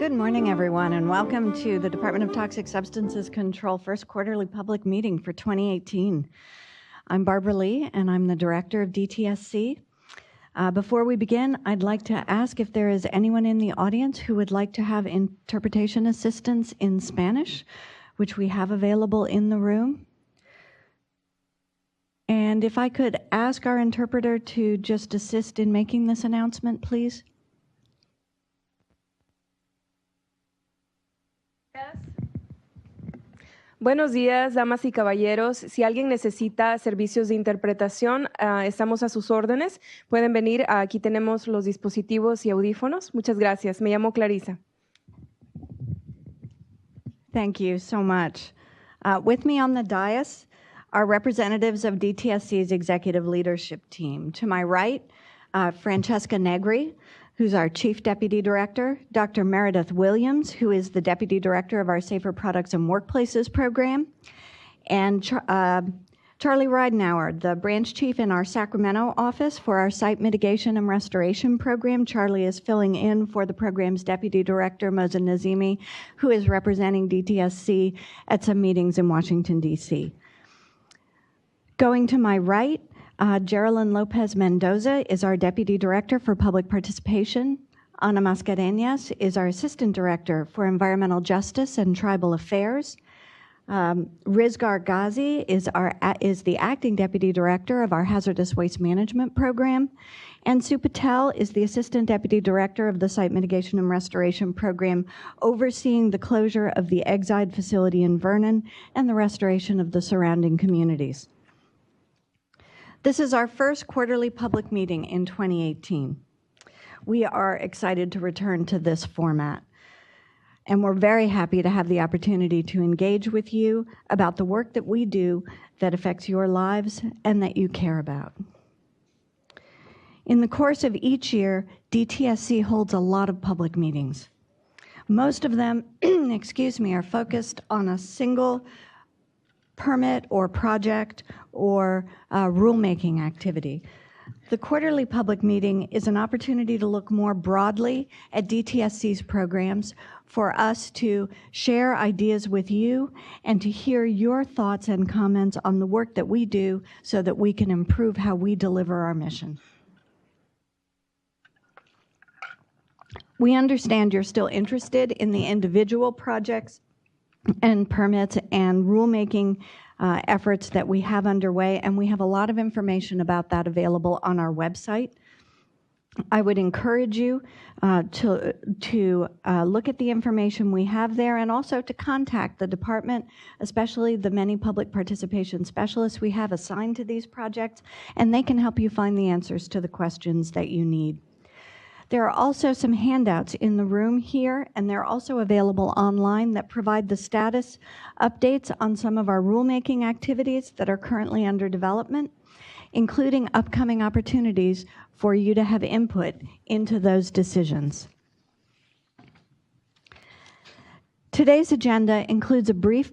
Good morning, everyone, and welcome to the Department of Toxic Substances Control first quarterly public meeting for 2018. I'm Barbara Lee, and I'm the director of DTSC. Before we begin, I'd like to ask if there is anyone in the audience who would like to have interpretation assistance in Spanish, which we have available in the room. And if I could ask our interpreter to just assist in making this announcement, please. Buenos días, damas y caballeros. Si alguien necesita servicios de interpretación, estamos a sus órdenes. Pueden venir, aquí tenemos los dispositivos y audífonos. Muchas gracias. Me llamo Clarisa. Thank you so much. With me on the dais are representatives of DTSC's executive leadership team. To my right, Francesca Negri, who's our Chief Deputy Director, Dr. Meredith Williams, who is the Deputy Director of our Safer Products and Workplaces Program, and Charlie Ridenauer, the Branch Chief in our Sacramento office for our Site Mitigation and Restoration Program. Charlie is filling in for the program's Deputy Director, Moza Nazimi, who is representing DTSC at some meetings in Washington, D.C. Going to my right, Geraldine Lopez Mendoza is our Deputy Director for Public Participation. Ana Mascareñas is our Assistant Director for Environmental Justice and Tribal Affairs. Rizgar Ghazi is the Acting Deputy Director of our Hazardous Waste Management Program. And Sue Patel is the Assistant Deputy Director of the Site Mitigation and Restoration Program, overseeing the closure of the Exide facility in Vernon and the restoration of the surrounding communities. This is our first quarterly public meeting in 2018. We are excited to return to this format, and we're very happy to have the opportunity to engage with you about the work that we do that affects your lives and that you care about. In the course of each year, DTSC holds a lot of public meetings. Most of them, are focused on a single permit or project or rulemaking activity. The quarterly public meeting is an opportunity to look more broadly at DTSC's programs, for us to share ideas with you and to hear your thoughts and comments on the work that we do so that we can improve how we deliver our mission. We understand you're still interested in the individual projects and permits and rulemaking efforts that we have underway, and we have a lot of information about that available on our website. I would encourage you to look at the information we have there, and also to contact the department, especially the many public participation specialists we have assigned to these projects, and they can help you find the answers to the questions that you need. There are also some handouts in the room here, and they're also available online that provide the status updates on some of our rulemaking activities that are currently under development, including upcoming opportunities for you to have input into those decisions. Today's agenda includes brief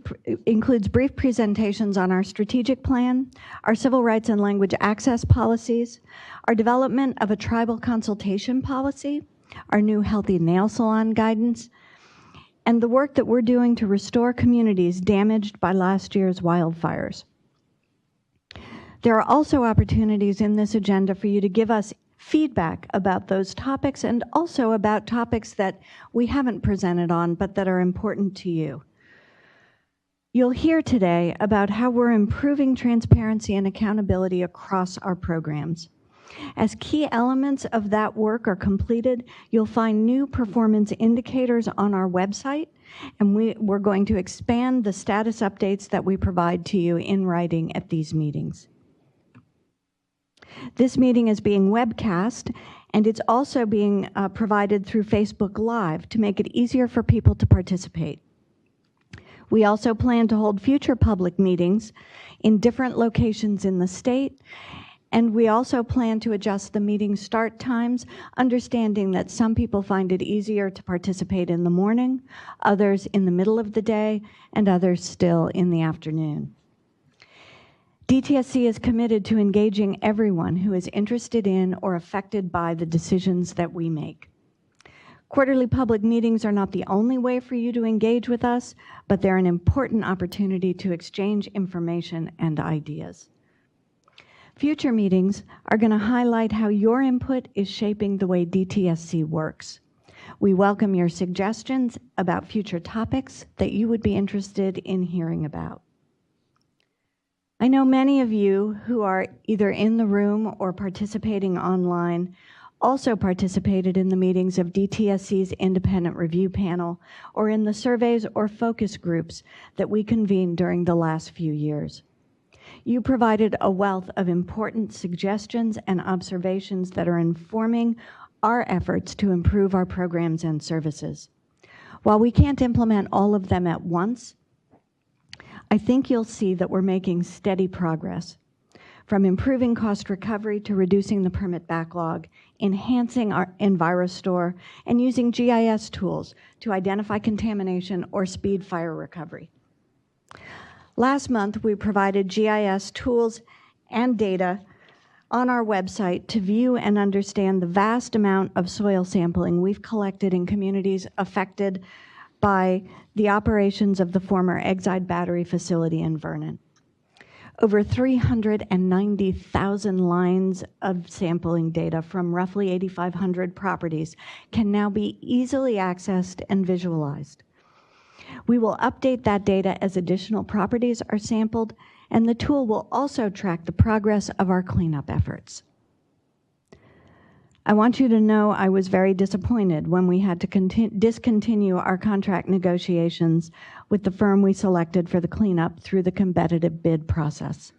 presentations on our strategic plan, our civil rights and language access policies, our development of a tribal consultation policy, our new healthy nail salon guidance, and the work that we're doing to restore communities damaged by last year's wildfires. There are also opportunities in this agenda for you to give us feedback about those topics, and also about topics that we haven't presented on but that are important to you. You'll hear today about how we're improving transparency and accountability across our programs. As key elements of that work are completed, you'll find new performance indicators on our website, and we're going to expand the status updates that we provide to you in writing at these meetings. This meeting is being webcast, and it's also being provided through Facebook Live to make it easier for people to participate. We also plan to hold future public meetings in different locations in the state, and we also plan to adjust the meeting start times, understanding that some people find it easier to participate in the morning, others in the middle of the day, and others still in the afternoon. DTSC is committed to engaging everyone who is interested in or affected by the decisions that we make. Quarterly public meetings are not the only way for you to engage with us, but they're an important opportunity to exchange information and ideas. Future meetings are going to highlight how your input is shaping the way DTSC works. We welcome your suggestions about future topics that you would be interested in hearing about. I know many of you who are either in the room or participating online also participated in the meetings of DTSC's Independent Review Panel or in the surveys or focus groups that we convened during the last few years. You provided a wealth of important suggestions and observations that are informing our efforts to improve our programs and services. While we can't implement all of them at once, I think you'll see that we're making steady progress, from improving cost recovery to reducing the permit backlog, enhancing our EnviroStore, and using GIS tools to identify contamination or speed fire recovery. Last month, we provided GIS tools and data on our website to view and understand the vast amount of soil sampling we've collected in communities affected by the operations of the former Exide battery facility in Vernon. Over 390,000 lines of sampling data from roughly 8,500 properties can now be easily accessed and visualized. We will update that data as additional properties are sampled, and the tool will also track the progress of our cleanup efforts. I want you to know I was very disappointed when we had to discontinue our contract negotiations with the firm we selected for the cleanup through the competitive bid process.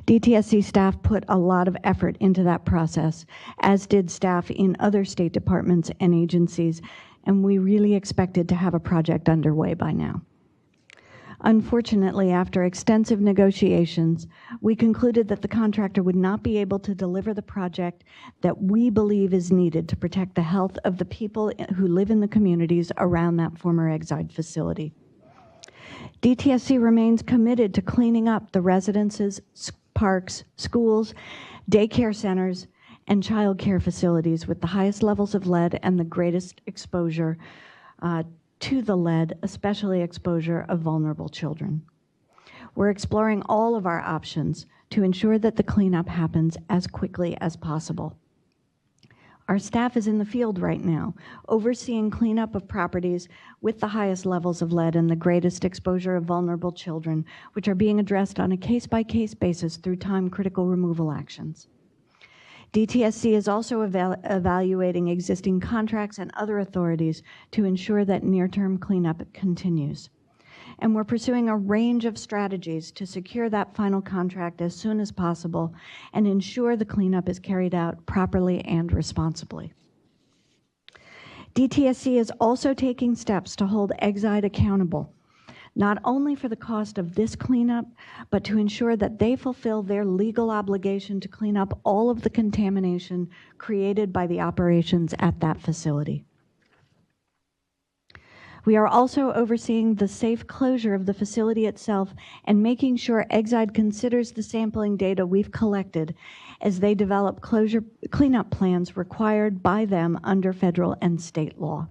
DTSC staff put a lot of effort into that process, as did staff in other state departments and agencies, and we really expected to have a project underway by now. Unfortunately, after extensive negotiations, we concluded that the contractor would not be able to deliver the project that we believe is needed to protect the health of the people who live in the communities around that former Exide facility. DTSC remains committed to cleaning up the residences, parks, schools, daycare centers, and child care facilities with the highest levels of lead and the greatest exposure to the lead, especially exposure of vulnerable children. We're exploring all of our options to ensure that the cleanup happens as quickly as possible. Our staff is in the field right now, overseeing cleanup of properties with the highest levels of lead and the greatest exposure of vulnerable children, which are being addressed on a case-by-case basis through time-critical removal actions. DTSC is also evaluating existing contracts and other authorities to ensure that near-term cleanup continues. And we're pursuing a range of strategies to secure that final contract as soon as possible and ensure the cleanup is carried out properly and responsibly. DTSC is also taking steps to hold Exide accountable, not only for the cost of this cleanup, but to ensure that they fulfill their legal obligation to clean up all of the contamination created by the operations at that facility. We are also overseeing the safe closure of the facility itself and making sure Exide considers the sampling data we've collected as they develop cleanup plans required by them under federal and state law.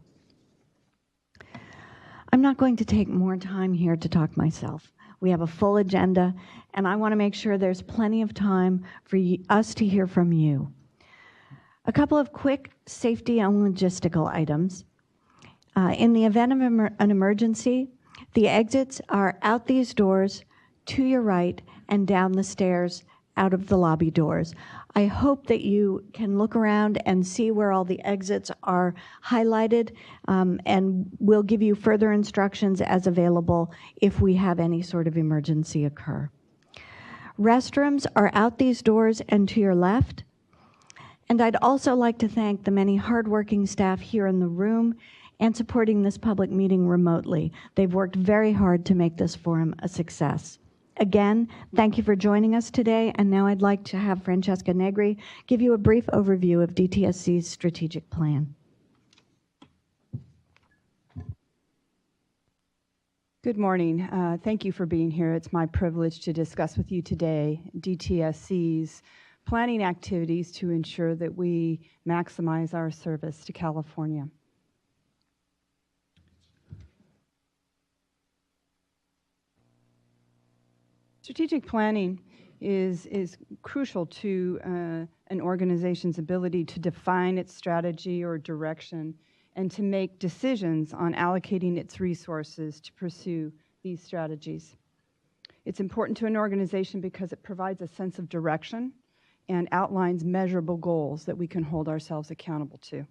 I'm not going to take more time here to talk myself. We have a full agenda, and I want to make sure there's plenty of time for us to hear from you. A couple of quick safety and logistical items. In the event of an emergency, the exits are out these doors, to your right, and down the stairs out of the lobby doors. I hope that you can look around and see where all the exits are highlighted, and we'll give you further instructions as available if we have any sort of emergency occur. Restrooms are out these doors and to your left. And I'd also like to thank the many hardworking staff here in the room and supporting this public meeting remotely. They've worked very hard to make this forum a success. Again, thank you for joining us today, and now I'd like to have Francesca Negri give you a brief overview of DTSC's strategic plan. Good morning. Thank you for being here. It's my privilege to discuss with you today DTSC's planning activities to ensure that we maximize our service to California. Strategic planning is crucial to an organization's ability to define its strategy or direction and to make decisions on allocating its resources to pursue these strategies. It's important to an organization because it provides a sense of direction and outlines measurable goals that we can hold ourselves accountable to.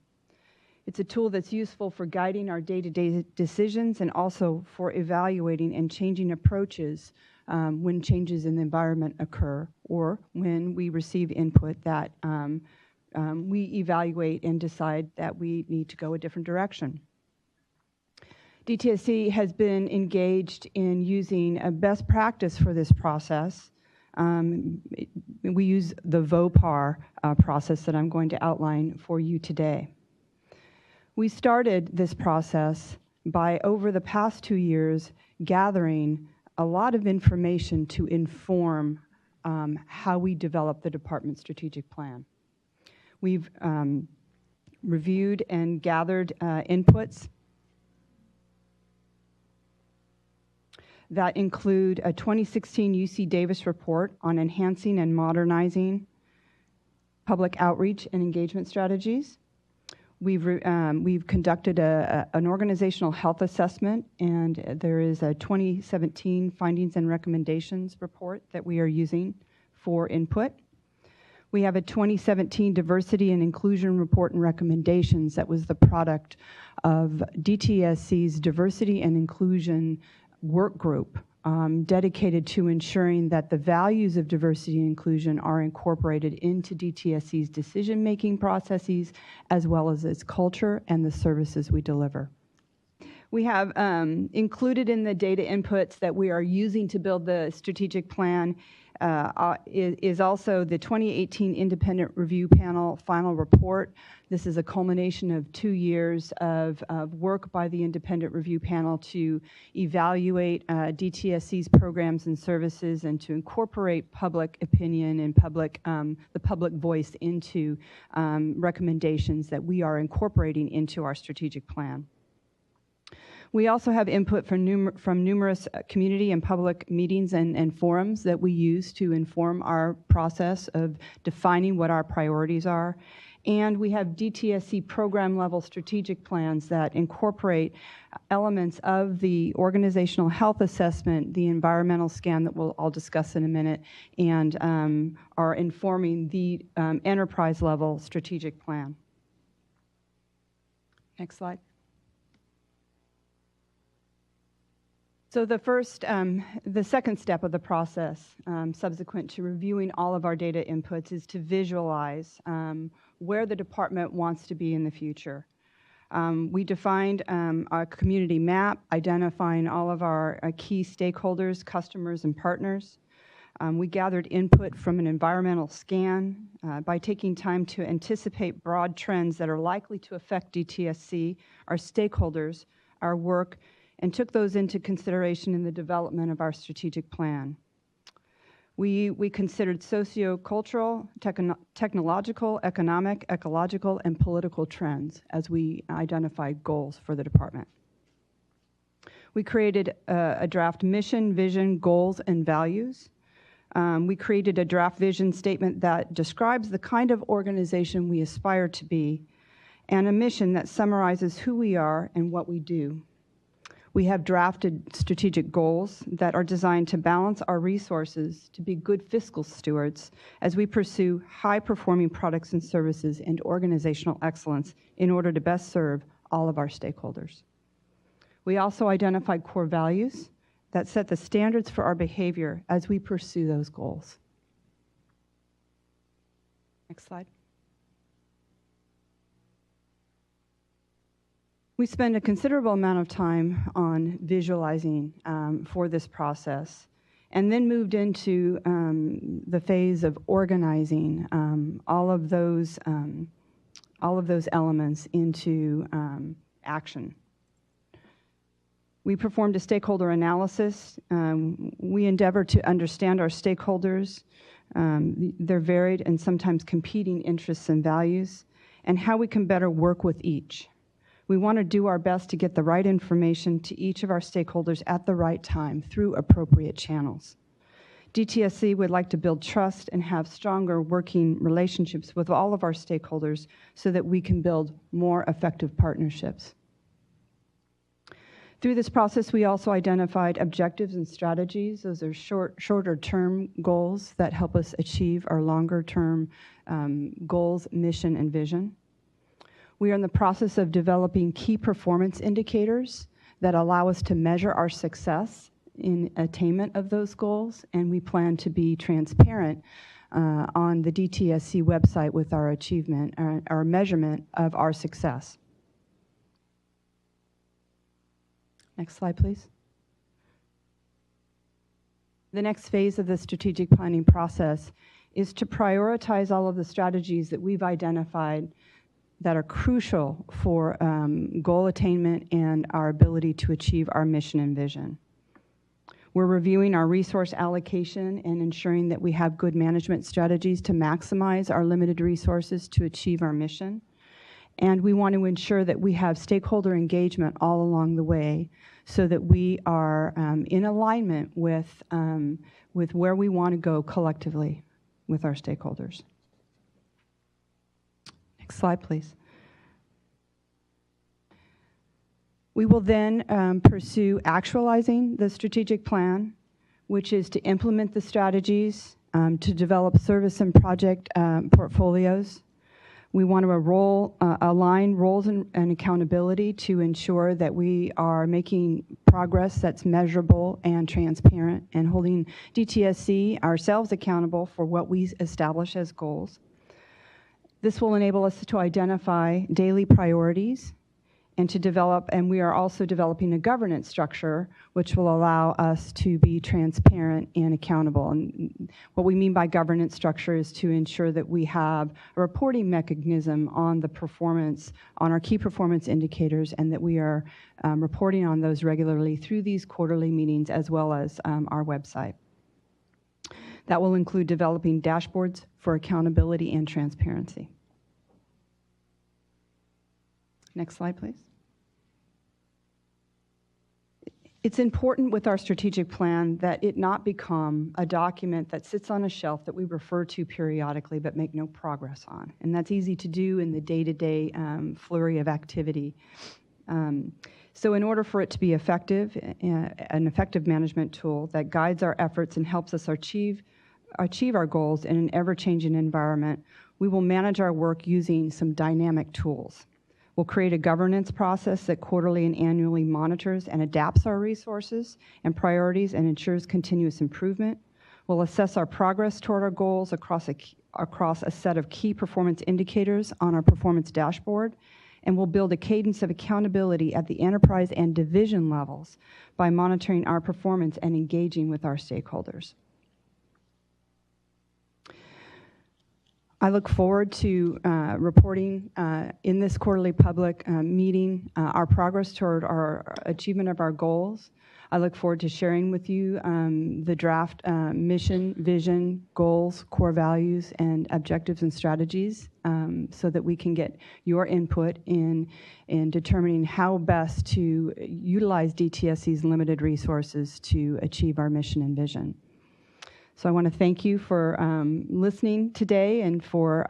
It's a tool that's useful for guiding our day-to-day decisions and also for evaluating and changing approaches when changes in the environment occur or when we receive input that we evaluate and decide that we need to go a different direction. DTSC has been engaged in using a best practice for this process. We use the VOPAR process that I'm going to outline for you today. We started this process by, over the past 2 years, gathering a lot of information to inform how we develop the department's strategic plan. We've reviewed and gathered inputs that include a 2016 UC Davis report on enhancing and modernizing public outreach and engagement strategies. We've conducted an organizational health assessment, and there is a 2017 findings and recommendations report that we are using for input. We have a 2017 diversity and inclusion report and recommendations that was the product of DTSC's diversity and inclusion work group dedicated to ensuring that the values of diversity and inclusion are incorporated into DTSC's decision-making processes as well as its culture and the services we deliver. We have included in the data inputs that we are using to build the strategic plan is also the 2018 Independent Review Panel final report. This is a culmination of 2 years of work by the Independent Review Panel to evaluate DTSC's programs and services and to incorporate public opinion and the public voice into recommendations that we are incorporating into our strategic plan. We also have input from numerous community and public meetings and forums that we use to inform our process of defining what our priorities are. And we have DTSC program-level strategic plans that incorporate elements of the organizational health assessment, the environmental scan that I'll discuss in a minute, and are informing the enterprise-level strategic plan. Next slide. So the second step of the process, subsequent to reviewing all of our data inputs, is to visualize where the department wants to be in the future. We defined a community map, identifying all of our key stakeholders, customers, and partners. We gathered input from an environmental scan by taking time to anticipate broad trends that are likely to affect DTSC, our stakeholders, our work, and took those into consideration in the development of our strategic plan. We considered socio-cultural, technological, economic, ecological, and political trends as we identified goals for the department. We created a draft mission, vision, goals, and values. We created a draft vision statement that describes the kind of organization we aspire to be, and a mission that summarizes who we are and what we do. We have drafted strategic goals that are designed to balance our resources to be good fiscal stewards as we pursue high-performing products and services and organizational excellence in order to best serve all of our stakeholders. We also identified core values that set the standards for our behavior as we pursue those goals. Next slide. We spend a considerable amount of time on visualizing for this process, and then moved into the phase of organizing all of those elements into action. We performed a stakeholder analysis. We endeavored to understand our stakeholders, their varied and sometimes competing interests and values, and how we can better work with each. We want to do our best to get the right information to each of our stakeholders at the right time through appropriate channels. DTSC would like to build trust and have stronger working relationships with all of our stakeholders so that we can build more effective partnerships. Through this process, we also identified objectives and strategies. Those are shorter-term goals that help us achieve our longer-term goals, mission, and vision. We are in the process of developing key performance indicators that allow us to measure our success in attainment of those goals, and we plan to be transparent on the DTSC website with our achievement, our measurement of our success. Next slide, please. The next phase of the strategic planning process is to prioritize all of the strategies that we've identified that are crucial for goal attainment and our ability to achieve our mission and vision. We're reviewing our resource allocation and ensuring that we have good management strategies to maximize our limited resources to achieve our mission. And we want to ensure that we have stakeholder engagement all along the way so that we are in alignment with where we want to go collectively with our stakeholders. Next slide, please. We will then pursue actualizing the strategic plan, which is to implement the strategies, to develop service and project portfolios. We want to align roles and accountability to ensure that we are making progress that's measurable and transparent and holding DTSC ourselves accountable for what we establish as goals. This will enable us to identify daily priorities and to develop, and we are also developing a governance structure which will allow us to be transparent and accountable. And what we mean by governance structure is to ensure that we have a reporting mechanism on the performance, on our key performance indicators, and that we are reporting on those regularly through these quarterly meetings as well as our website. That will include developing dashboards for accountability and transparency. Next slide, please. It's important with our strategic plan that it not become a document that sits on a shelf that we refer to periodically but make no progress on. And that's easy to do in the day-to-day flurry of activity. So in order for it to be effective, an effective management tool that guides our efforts and helps us achieve our goals in an ever-changing environment, we will manage our work using some dynamic tools. We'll create a governance process that quarterly and annually monitors and adapts our resources and priorities and ensures continuous improvement. We'll assess our progress toward our goals across a set of key performance indicators on our performance dashboard, and we'll build a cadence of accountability at the enterprise and division levels by monitoring our performance and engaging with our stakeholders. I look forward to reporting in this quarterly public meeting our progress toward our achievement of our goals. I look forward to sharing with you the draft mission, vision, goals, core values, and objectives and strategies so that we can get your input in determining how best to utilize DTSC's limited resources to achieve our mission and vision. So I want to thank you for listening today and for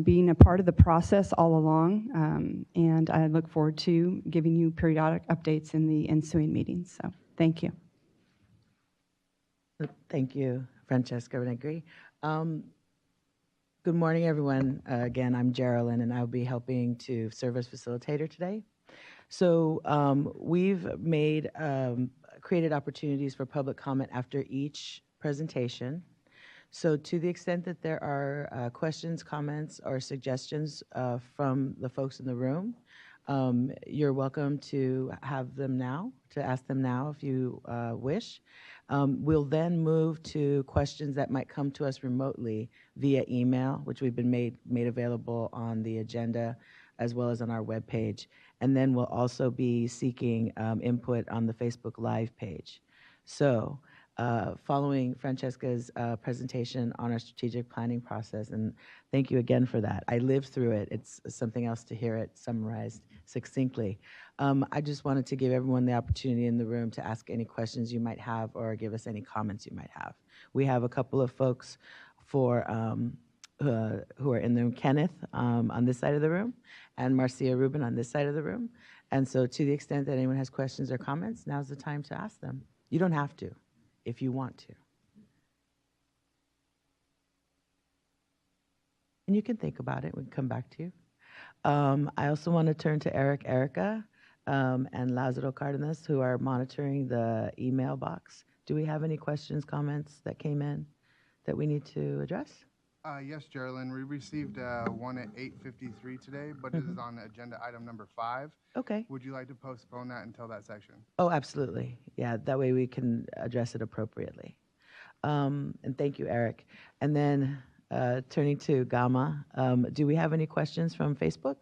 being a part of the process all along. And I look forward to giving you periodic updates in the ensuing meetings. So thank you. Thank you, Francesca Negri. Good morning, everyone. Again, I'm Geraldine, and I'll be helping to serve as facilitator today. So we've created opportunities for public comment after each presentation. So to the extent that there are questions, comments, or suggestions from the folks in the room, you're welcome to have them now, to ask them now if you wish. We'll then move to questions that might come to us remotely via email, which we've been made available on the agenda as well as on our webpage. And then we'll also be seeking input on the Facebook Live page. So following Francesca's presentation on our strategic planning process, and thank you again for that. I lived through it. It's something else to hear it summarized succinctly. I just wanted to give everyone the opportunity in the room to ask any questions you might have or give us any comments you might have. We have a couple of folks who are in the room, Kenneth on this side of the room and Marcia Rubin on this side of the room. And so to the extent that anyone has questions or comments, now's the time to ask them. You don't have to if you want to. And you can think about it. We can come back to you. I also want to turn to Erica, and Lázaro Cardenas, who are monitoring the email box. Do we have any questions, comments that came in that we need to address? Yes, Geraldine. We received one at 8:53 today, but it is on agenda item number 5. Okay. Would you like to postpone that until that section? Oh, absolutely. Yeah, that way we can address it appropriately. And thank you, Eric. And then turning to Gama, do we have any questions from Facebook?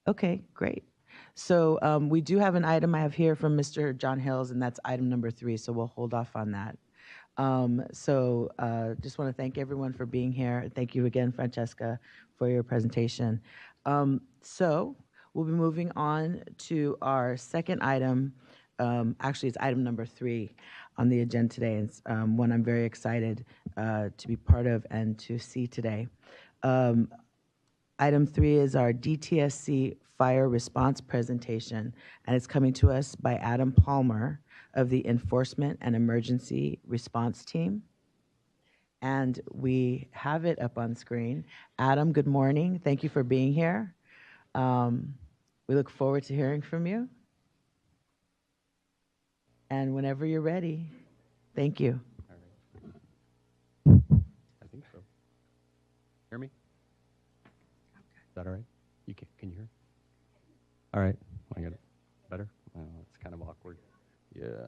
Okay, great. So we do have an item I have here from Mr. John Hills, and that's item number 3, so we'll hold off on that. Just want to thank everyone for being here. Thank you again, Francesca, for your presentation. So we'll be moving on to our second item. Actually, it's item number 3 on the agenda today. It's one I'm very excited to be part of and to see today. Item 3 is our DTSC fire response presentation, and it's coming to us by Adam Palmer of the Enforcement and Emergency Response Team. And we have it up on screen. Adam, good morning. Thank you for being here. We look forward to hearing from you. And whenever you're ready, thank you. All right. I think so. Hear me? Is that all right? Can you hear? All right. I got it. Better? It's kind of awkward. Yeah.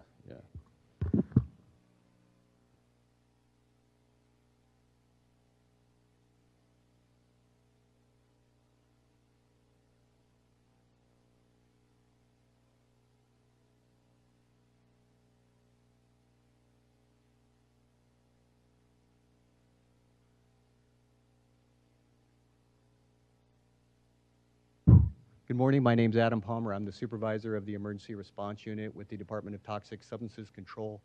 Good morning. My name's Adam Palmer. I'm the supervisor of the Emergency Response Unit with the Department of Toxic Substances Control.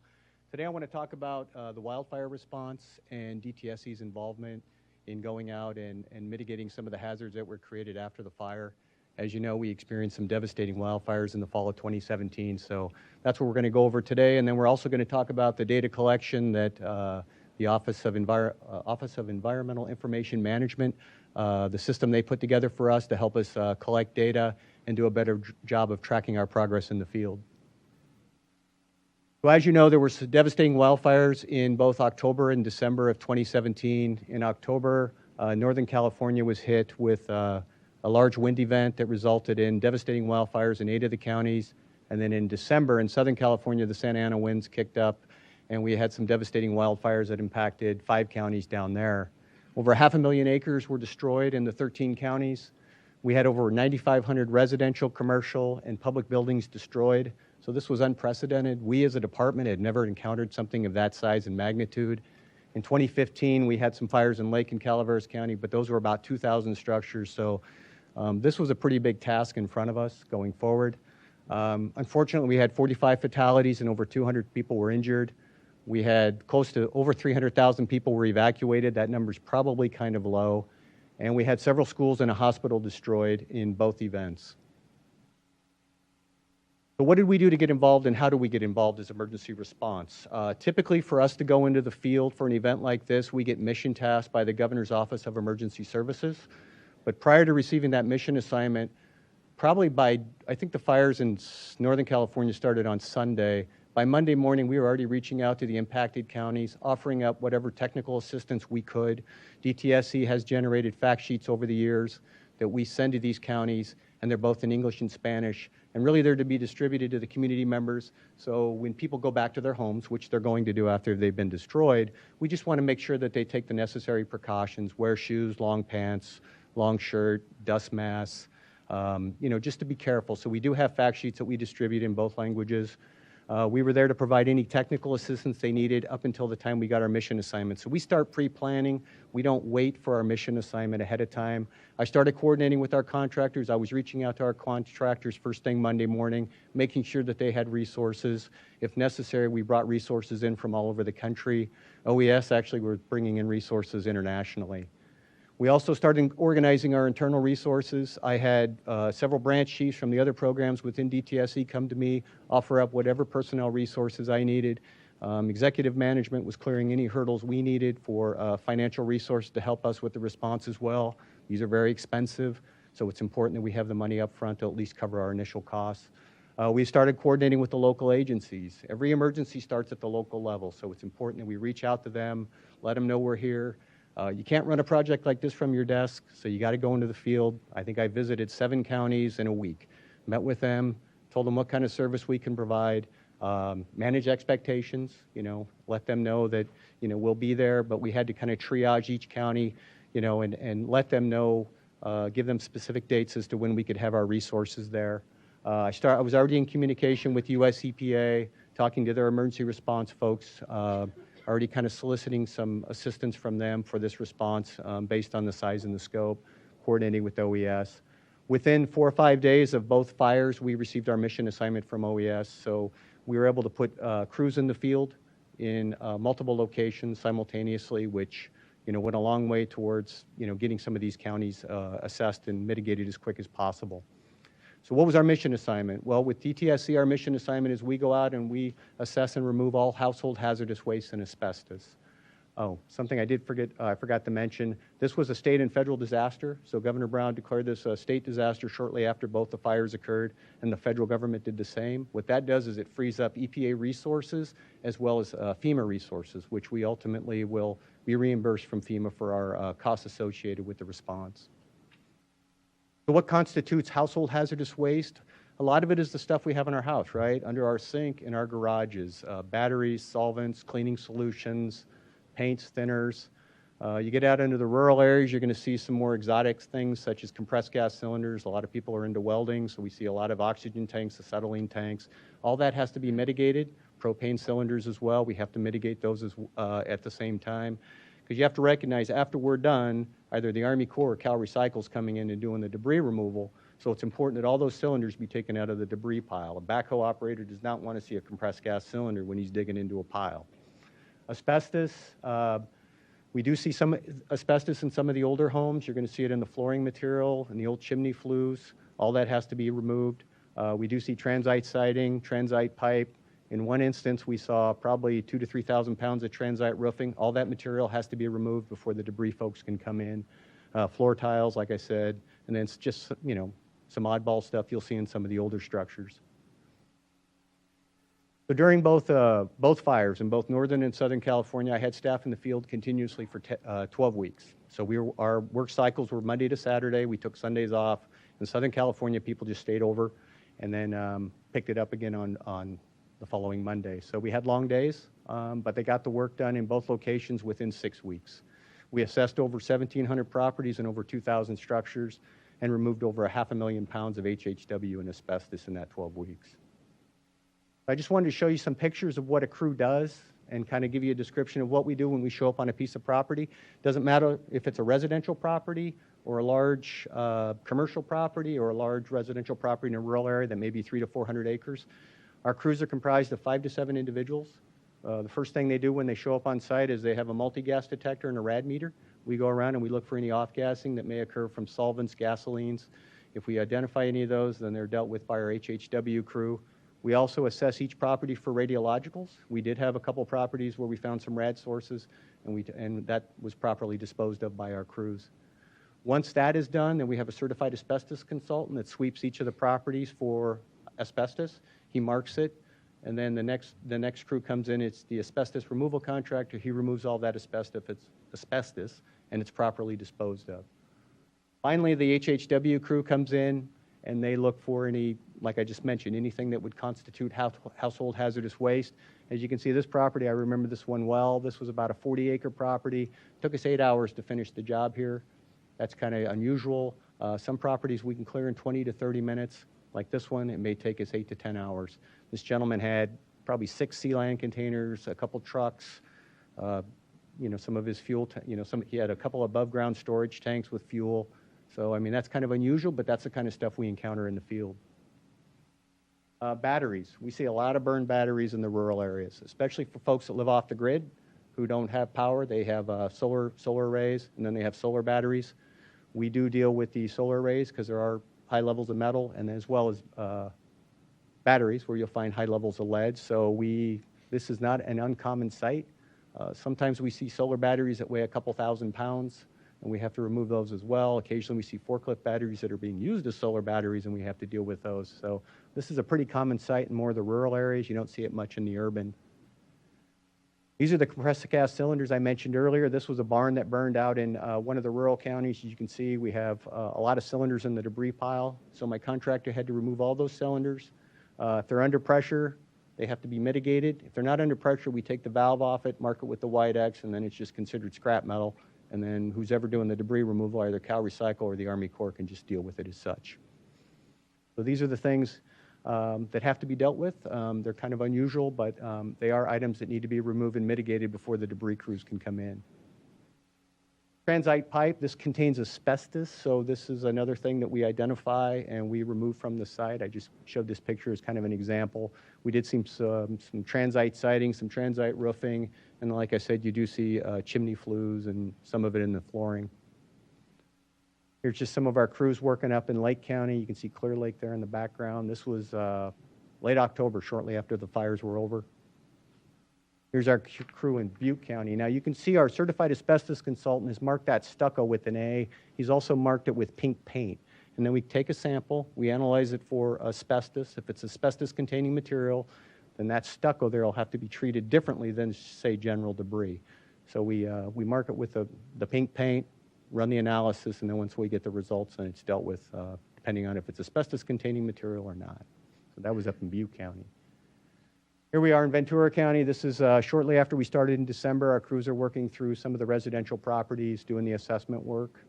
Today I want to talk about the wildfire response and DTSC's involvement in going out and mitigating some of the hazards that were created after the fire. As you know, we experienced some devastating wildfires in the fall of 2017, so that's what we're going to go over today. And then we're also going to talk about the data collection that the Office of Environmental Information Management, the system they put together for us to help us collect data and do a better job of tracking our progress in the field. So as you know, there were some devastating wildfires in both October and December of 2017. In October, Northern California was hit with a large wind event that resulted in devastating wildfires in 8 of the counties. And then in December, in Southern California, the Santa Ana winds kicked up, and we had some devastating wildfires that impacted 5 counties down there. Over 500,000 acres were destroyed in the 13 counties. We had over 9,500 residential, commercial, and public buildings destroyed. So this was unprecedented. We as a department had never encountered something of that size and magnitude. In 2015, we had some fires in Lake and Calaveras County, but those were about 2,000 structures. So this was a pretty big task in front of us going forward. Unfortunately, we had 45 fatalities and over 200 people were injured. We had close to over 300,000 people were evacuated. That number's probably kind of low. And we had several schools and a hospital destroyed in both events. So what did we do to get involved, and how do we get involved as emergency response? Typically, for us to go into the field for an event like this, we get mission tasked by the Governor's Office of Emergency Services. But prior to receiving that mission assignment, probably by, I think the fires in Northern California started on Sunday. By Monday morning, we were already reaching out to the impacted counties, offering up whatever technical assistance we could. DTSC has generated fact sheets over the years that we send to these counties, and they're both in English and Spanish. And really, they're to be distributed to the community members. So when people go back to their homes, which they're going to do after they've been destroyed, we just want to make sure that they take the necessary precautions, wear shoes, long pants, long shirt, dust masks, just to be careful. So we do have fact sheets that we distribute in both languages. We were there to provide any technical assistance they needed up until the time we got our mission assignment. So we start pre-planning. We don't wait for our mission assignment ahead of time. I started coordinating with our contractors. I was reaching out to our contractors first thing Monday morning, making sure that they had resources. If necessary, we brought resources in from all over the country. OES actually were bringing in resources internationally. We also started organizing our internal resources. I had several branch chiefs from the other programs within DTSC come to me, offer up whatever personnel resources I needed. Executive management was clearing any hurdles we needed for financial resources to help us with the response as well. These are very expensive, so it's important that we have the money up front to at least cover our initial costs. We started coordinating with the local agencies. Every emergency starts at the local level, so it's important that we reach out to them, let them know we're here. You can't run a project like this from your desk, so you got to go into the field. I think I visited 7 counties in a week, met with them, told them what kind of service we can provide, manage expectations, let them know that, we'll be there, but we had to kind of triage each county, and let them know, give them specific dates as to when we could have our resources there. I was already in communication with US EPA, talking to their emergency response folks, already kind of soliciting some assistance from them for this response based on the size and the scope, coordinating with OES. Within 4 or 5 days of both fires, we received our mission assignment from OES, so we were able to put crews in the field in multiple locations simultaneously, which went a long way towards getting some of these counties assessed and mitigated as quick as possible. So what was our mission assignment? Well, with DTSC, our mission assignment is we go out and we assess and remove all household hazardous waste and asbestos. Oh, something I forgot to mention. This was a state and federal disaster. So Governor Brown declared this a state disaster shortly after both the fires occurred, and the federal government did the same. What that does is it frees up EPA resources as well as FEMA resources, which we ultimately will be reimbursed from FEMA for our costs associated with the response. So what constitutes household hazardous waste? A lot of it is the stuff we have in our house, right? Under our sink, in our garages, batteries, solvents, cleaning solutions, paints, thinners. You get out into the rural areas, you're going to see some more exotic things such as compressed gas cylinders. A lot of people are into welding, so we see a lot of oxygen tanks, acetylene tanks. All that has to be mitigated. Propane cylinders as well. We have to mitigate those at the same time. Because you have to recognize after we're done, either the Army Corps or Cal Recycle's coming in and doing the debris removal, so it's important that all those cylinders be taken out of the debris pile. A backhoe operator does not want to see a compressed gas cylinder when he's digging into a pile. Asbestos, we do see some asbestos in some of the older homes. You're going to see it in the flooring material, in the old chimney flues. All that has to be removed. We do see transite siding, transite pipe. In one instance, we saw probably 2,000 to 3,000 pounds of transite roofing. All that material has to be removed before the debris folks can come in. Floor tiles, like I said, and then it's just, some oddball stuff you'll see in some of the older structures. So during both fires in both Northern and Southern California, I had staff in the field continuously for 12 weeks. So our work cycles were Monday to Saturday. We took Sundays off. In Southern California, people just stayed over and then picked it up again on the following Monday. So we had long days, but they got the work done in both locations within 6 weeks. We assessed over 1,700 properties and over 2,000 structures and removed over 500,000 pounds of HHW and asbestos in that 12 weeks. I just wanted to show you some pictures of what a crew does and kind of give you a description of what we do when we show up on a piece of property. Doesn't matter if it's a residential property or a large commercial property or a large residential property in a rural area that may be 300 to 400 acres. Our crews are comprised of 5 to 7 individuals. The first thing they do when they show up on site is they have a multi-gas detector and a rad meter. We go around and we look for any off-gassing that may occur from solvents, gasolines. If we identify any of those, then they're dealt with by our HHW crew. We also assess each property for radiologicals. We did have a couple properties where we found some rad sources, and that was properly disposed of by our crews. Once that is done, then we have a certified asbestos consultant that sweeps each of the properties for asbestos. He marks it, and then the next crew comes in. It's the asbestos removal contractor. He removes all that asbestos, and it's properly disposed of. Finally, the HHW crew comes in, and they look for any, like I just mentioned, anything that would constitute household hazardous waste. As you can see, this property, I remember this one well. This was about a 40-acre property. It took us 8 hours to finish the job here. That's kind of unusual. Some properties we can clear in 20 to 30 minutes. Like this one, it may take us 8 to 10 hours. This gentleman had probably 6 Sealand containers, a couple trucks, some of his fuel, he had a couple above ground storage tanks with fuel. So, I mean, that's kind of unusual, but that's the kind of stuff we encounter in the field. Batteries. We see a lot of burned batteries in the rural areas, especially for folks that live off the grid who don't have power. They have solar arrays, and then they have solar batteries. We do deal with the solar arrays because there are high levels of metal, and as well as batteries where you'll find high levels of lead. So this is not an uncommon sight. Sometimes we see solar batteries that weigh a couple thousand pounds, and we have to remove those as well. Occasionally we see forklift batteries that are being used as solar batteries, and we have to deal with those. So this is a pretty common sight in more of the rural areas. You don't see it much in the urban. These are the compressed gas cylinders I mentioned earlier. This was a barn that burned out in one of the rural counties. As you can see, we have a lot of cylinders in the debris pile. So my contractor had to remove all those cylinders. If they're under pressure, they have to be mitigated. If they're not under pressure, we take the valve off it, mark it with the white X, and then it's just considered scrap metal. And then who's ever doing the debris removal, either Cal Recycle or the Army Corps, can just deal with it as such. So these are the things that have to be dealt with. They're kind of unusual, but they are items that need to be removed and mitigated before the debris crews can come in. Transite pipe, this contains asbestos, so this is another thing that we identify and we remove from the site. I just showed this picture as kind of an example. We did see some transite siding, some transite roofing, and like I said, you do see chimney flues and some of it in the flooring. Here's just some of our crews working up in Lake County. You can see Clear Lake there in the background. This was late October, shortly after the fires were over. Here's our crew in Butte County. Now you can see our certified asbestos consultant has marked that stucco with an A. He's also marked it with pink paint. And then we take a sample, we analyze it for asbestos. If it's asbestos containing material, then that stucco there will have to be treated differently than, say, general debris. So we mark it with the pink paint, run the analysis, and then once we get the results, then it's dealt with depending on if it's asbestos containing material or not. So that was up in Butte County. Here we are in Ventura County. This is shortly after we started in December. Our crews are working through some of the residential properties, doing the assessment work.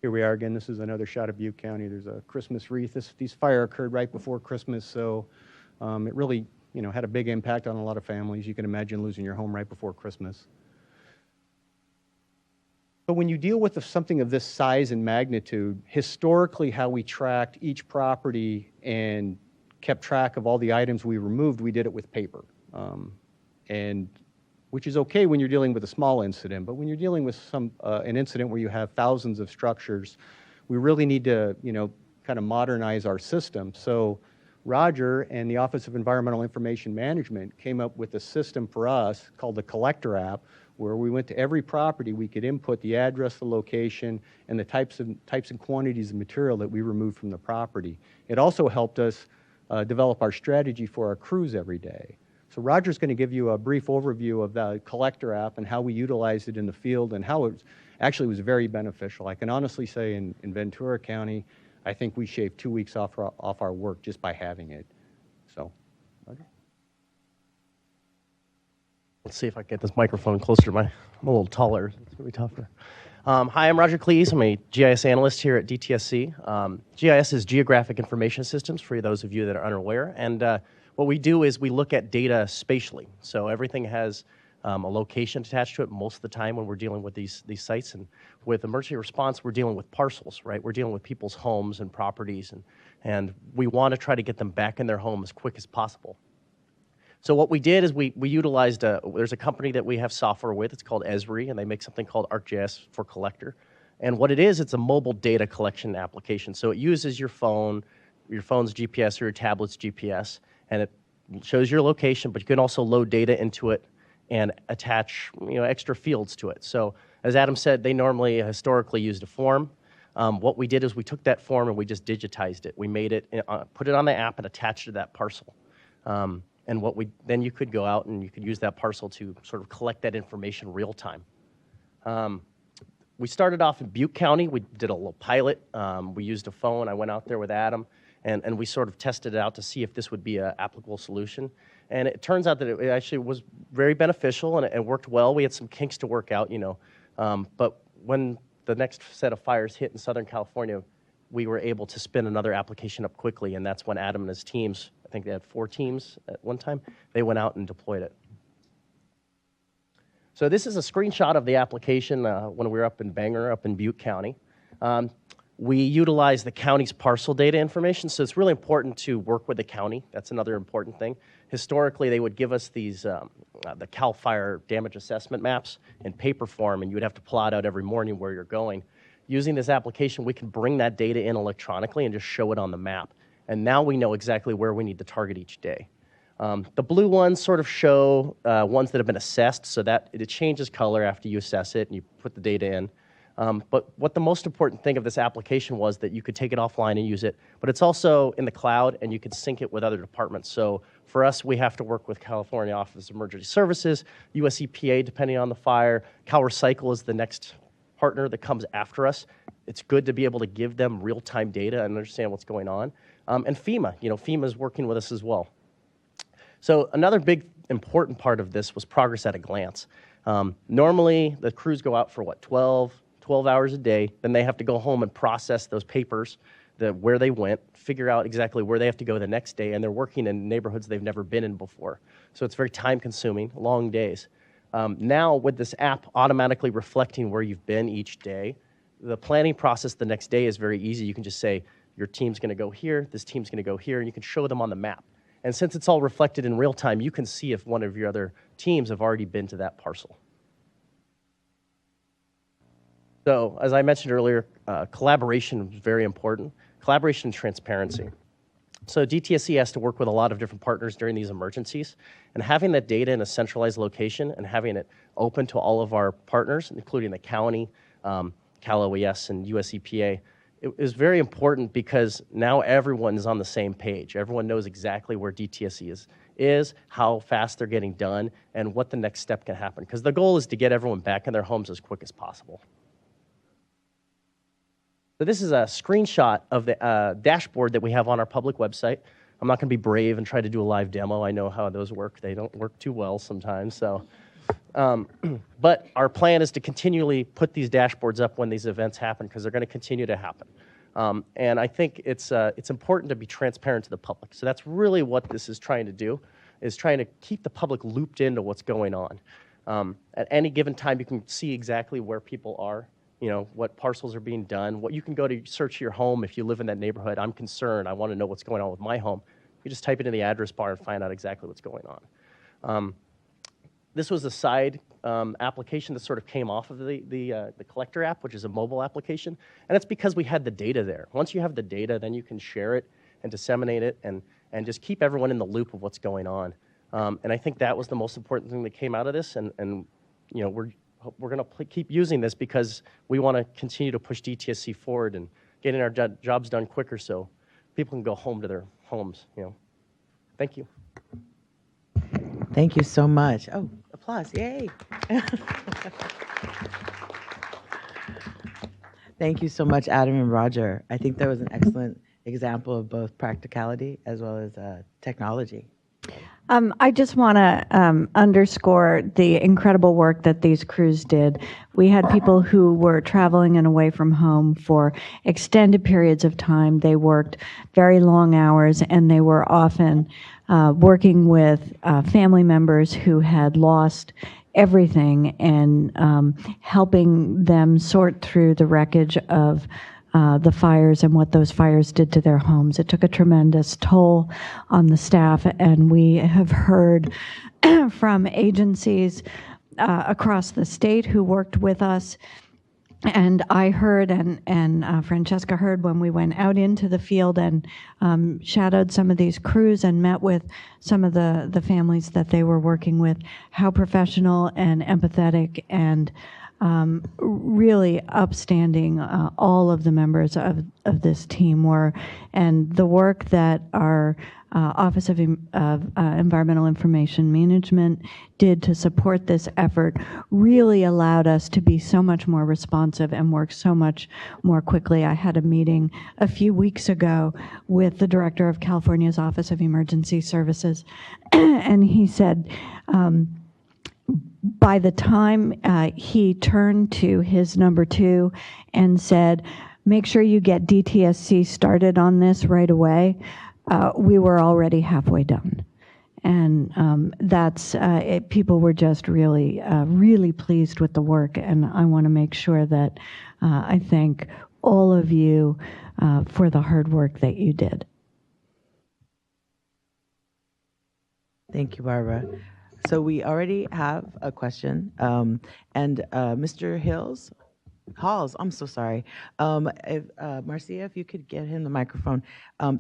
Here we are again. This is another shot of Butte County. There's a Christmas wreath. These fire occurred right before Christmas, so it really, had a big impact on a lot of families. You can imagine losing your home right before Christmas. But when you deal with something of this size and magnitude, historically how we tracked each property and kept track of all the items we removed, we did it with paper. And which is okay when you're dealing with a small incident, but when you're dealing with an incident where you have thousands of structures, we really need to, kind of modernize our system. So Roger and the Office of Environmental Information Management came up with a system for us called the Collector App, where we went to every property, we could input the address, the location, and the types and quantities of material that we removed from the property. It also helped us develop our strategy for our crews every day. So Roger's going to give you a brief overview of the Collector App and how we utilized it in the field and how it actually was very beneficial. I can honestly say in Ventura County, I think we shaved 2 weeks off our work just by having it. So, Roger. Let's see if I can get this microphone closer to I'm a little taller. It's going to be tougher. Hi, I'm Roger Cleese. I'm a GIS analyst here at DTSC. GIS is Geographic Information Systems, for those of you that are unaware. And what we do is we look at data spatially. So everything has a location attached to it most of the time when we're dealing with these sites. And with emergency response, we're dealing with parcels, right? We're dealing with people's homes and properties. And we want to try to get them back in their home as quick as possible. So what we did is we utilized, there's a company that we have software with, it's called Esri, and they make something called ArcGIS for Collector. And what it is, it's a mobile data collection application. So it uses your phone's GPS or your tablet's GPS, and it shows your location, but you can also load data into it and attach extra fields to it. So as Adam said, they normally historically used a form. What we did is we took that form and we just digitized it. We made it, put it on the app and attached it to that parcel. And then you could go out and you could use that parcel to sort of collect that information real time. We started off in Butte County. We did a little pilot. We used a phone. I went out there with Adam, and we sort of tested it out to see if this would be an applicable solution. And it turns out that it actually was very beneficial and it worked well. We had some kinks to work out, but when the next set of fires hit in Southern California, we were able to spin another application up quickly, and that's when Adam and his teams think they had 4 teams at one time. They went out and deployed it. So this is a screenshot of the application when we were up in Bangor, up in Butte County. We utilize the county's parcel data information, so it's really important to work with the county. That's another important thing. Historically, they would give us these, the CAL FIRE damage assessment maps in paper form, and you would have to plot out every morning where you're going. Using this application, we can bring that data in electronically and just show it on the map. And now we know exactly where we need to target each day. The blue ones sort of show ones that have been assessed, so that it changes color after you assess it and you put the data in. But what the most important thing of this application was that you could take it offline and use it, but it's also in the cloud and you could sync it with other departments. So for us, we have to work with California Office of Emergency Services, US EPA, depending on the fire. Cal Recycle is the next partner that comes after us. It's good to be able to give them real-time data and understand what's going on. And FEMA, FEMA is working with us as well. So another big important part of this was progress at a glance. Normally, the crews go out for 12 hours a day, then they have to go home and process those papers, where they went, figure out exactly where they have to go the next day, and they're working in neighborhoods they've never been in before. So it's very time-consuming, long days. Now, with this app automatically reflecting where you've been each day, the planning process the next day is very easy. You can just say, your team's going to go here, this team's going to go here, and you can show them on the map. And since it's all reflected in real time, you can see if one of your other teams have already been to that parcel. So, as I mentioned earlier, collaboration is very important. Collaboration and transparency. So DTSC has to work with a lot of different partners during these emergencies, and having that data in a centralized location and having it open to all of our partners, including the county, Cal OES, and US EPA, it is very important because now everyone is on the same page. Everyone knows exactly where DTSC is, how fast they're getting done, and what the next step can happen. Because the goal is to get everyone back in their homes as quick as possible. So this is a screenshot of the dashboard that we have on our public website. I'm not going to be brave and try to do a live demo. I know how those work. They don't work too well sometimes. So, but our plan is to continually put these dashboards up when these events happen because they're going to continue to happen. And I think it's important to be transparent to the public. So that's really what this is trying to do, is trying to keep the public looped into what's going on. At any given time, you can see exactly where people are. What parcels are being done, what you can go to search your home if you live in that neighborhood. I'm concerned, I want to know what's going on with my home. You just type it in the address bar and find out exactly what's going on. This was a side application that sort of came off of the Collector app, which is a mobile application, and it's because we had the data there. Once you have the data, then you can share it and disseminate it and just keep everyone in the loop of what's going on. And I think that was the most important thing that came out of this, and we're going to keep using this because we want to continue to push DTSC forward and getting our jobs done quicker so people can go home to their homes. Thank you. Thank you so much. Oh, applause, yay. Thank you so much, Adam and Roger. I think that was an excellent example of both practicality as well as technology. I just want to underscore the incredible work that these crews did. We had people who were traveling and away from home for extended periods of time. They worked very long hours, and they were often working with family members who had lost everything and helping them sort through the wreckage of the fires and what those fires did to their homes. It took a tremendous toll on the staff, and we have heard from agencies across the state who worked with us. And I heard, and Francesca heard when we went out into the field and shadowed some of these crews and met with some of the families that they were working with, how professional and empathetic and really upstanding all of the members of this team were, and the work that our Office of Environmental Information Management did to support this effort really allowed us to be so much more responsive and work so much more quickly. I had a meeting a few weeks ago with the director of California's Office of Emergency Services, and he said, by the time he turned to his number 2 and said, make sure you get DTSC started on this right away, we were already halfway done. And people were just really, really pleased with the work. And I want to make sure that I thank all of you for the hard work that you did. Thank you, Barbara. So we already have a question. Mr. Halls, I'm so sorry. Marcia, if you could get him the microphone.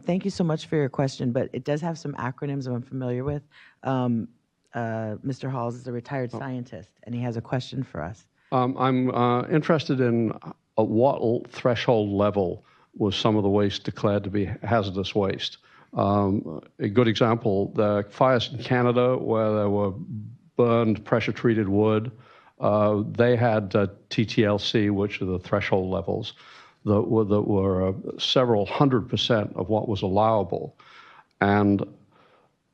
Thank you so much for your question, but it does have some acronyms I'm familiar with. Mr. Halls is a retired scientist, and he has a question for us. I'm interested in at what threshold level was some of the waste declared to be hazardous waste. A good example, the fires in Canada where there were burned pressure-treated wood, they had TTLC, which are the threshold levels, that were several 100% of what was allowable. And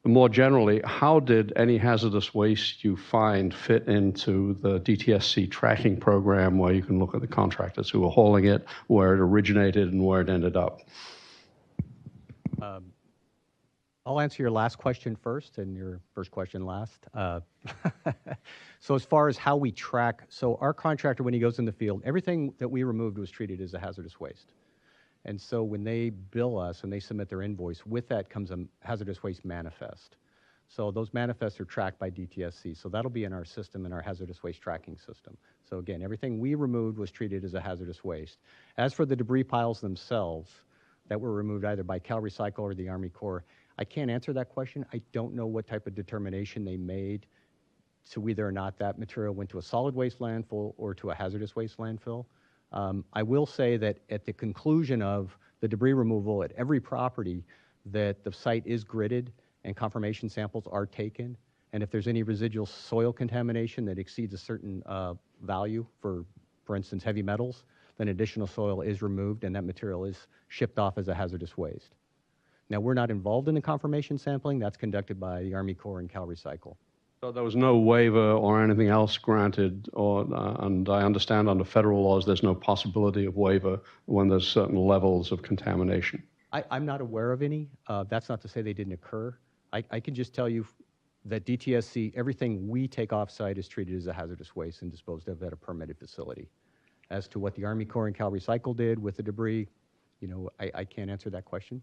more generally, how did any hazardous waste you find fit into the DTSC tracking program where you can look at the contractors who were hauling it, where it originated, and where it ended up? I'll answer your last question first and your first question last. So as far as how we track, so our contractor, when he goes in the field, everything that we removed was treated as a hazardous waste. And so when they bill us and they submit their invoice, with that comes a hazardous waste manifest. So those manifests are tracked by DTSC. So that'll be in our system, in our hazardous waste tracking system. So again, everything we removed was treated as a hazardous waste. As for the debris piles themselves that were removed either by Cal Recycle or the Army Corps, I can't answer that question. I don't know what type of determination they made to whether or not that material went to a solid waste landfill or to a hazardous waste landfill. I will say that at the conclusion of the debris removal at every property, that the site is gridded and confirmation samples are taken. And if there's any residual soil contamination that exceeds a certain value, for instance, heavy metals, then additional soil is removed and that material is shipped off as a hazardous waste. Now, we're not involved in the confirmation sampling. That's conducted by the Army Corps and Cal Recycle. So there was no waiver or anything else granted, and I understand under federal laws there's no possibility of waiver when there's certain levels of contamination. I'm not aware of any. That's not to say they didn't occur. I can just tell you that DTSC, everything we take off-site is treated as a hazardous waste and disposed of at a permitted facility. As to what the Army Corps and Cal Recycle did with the debris, I can't answer that question.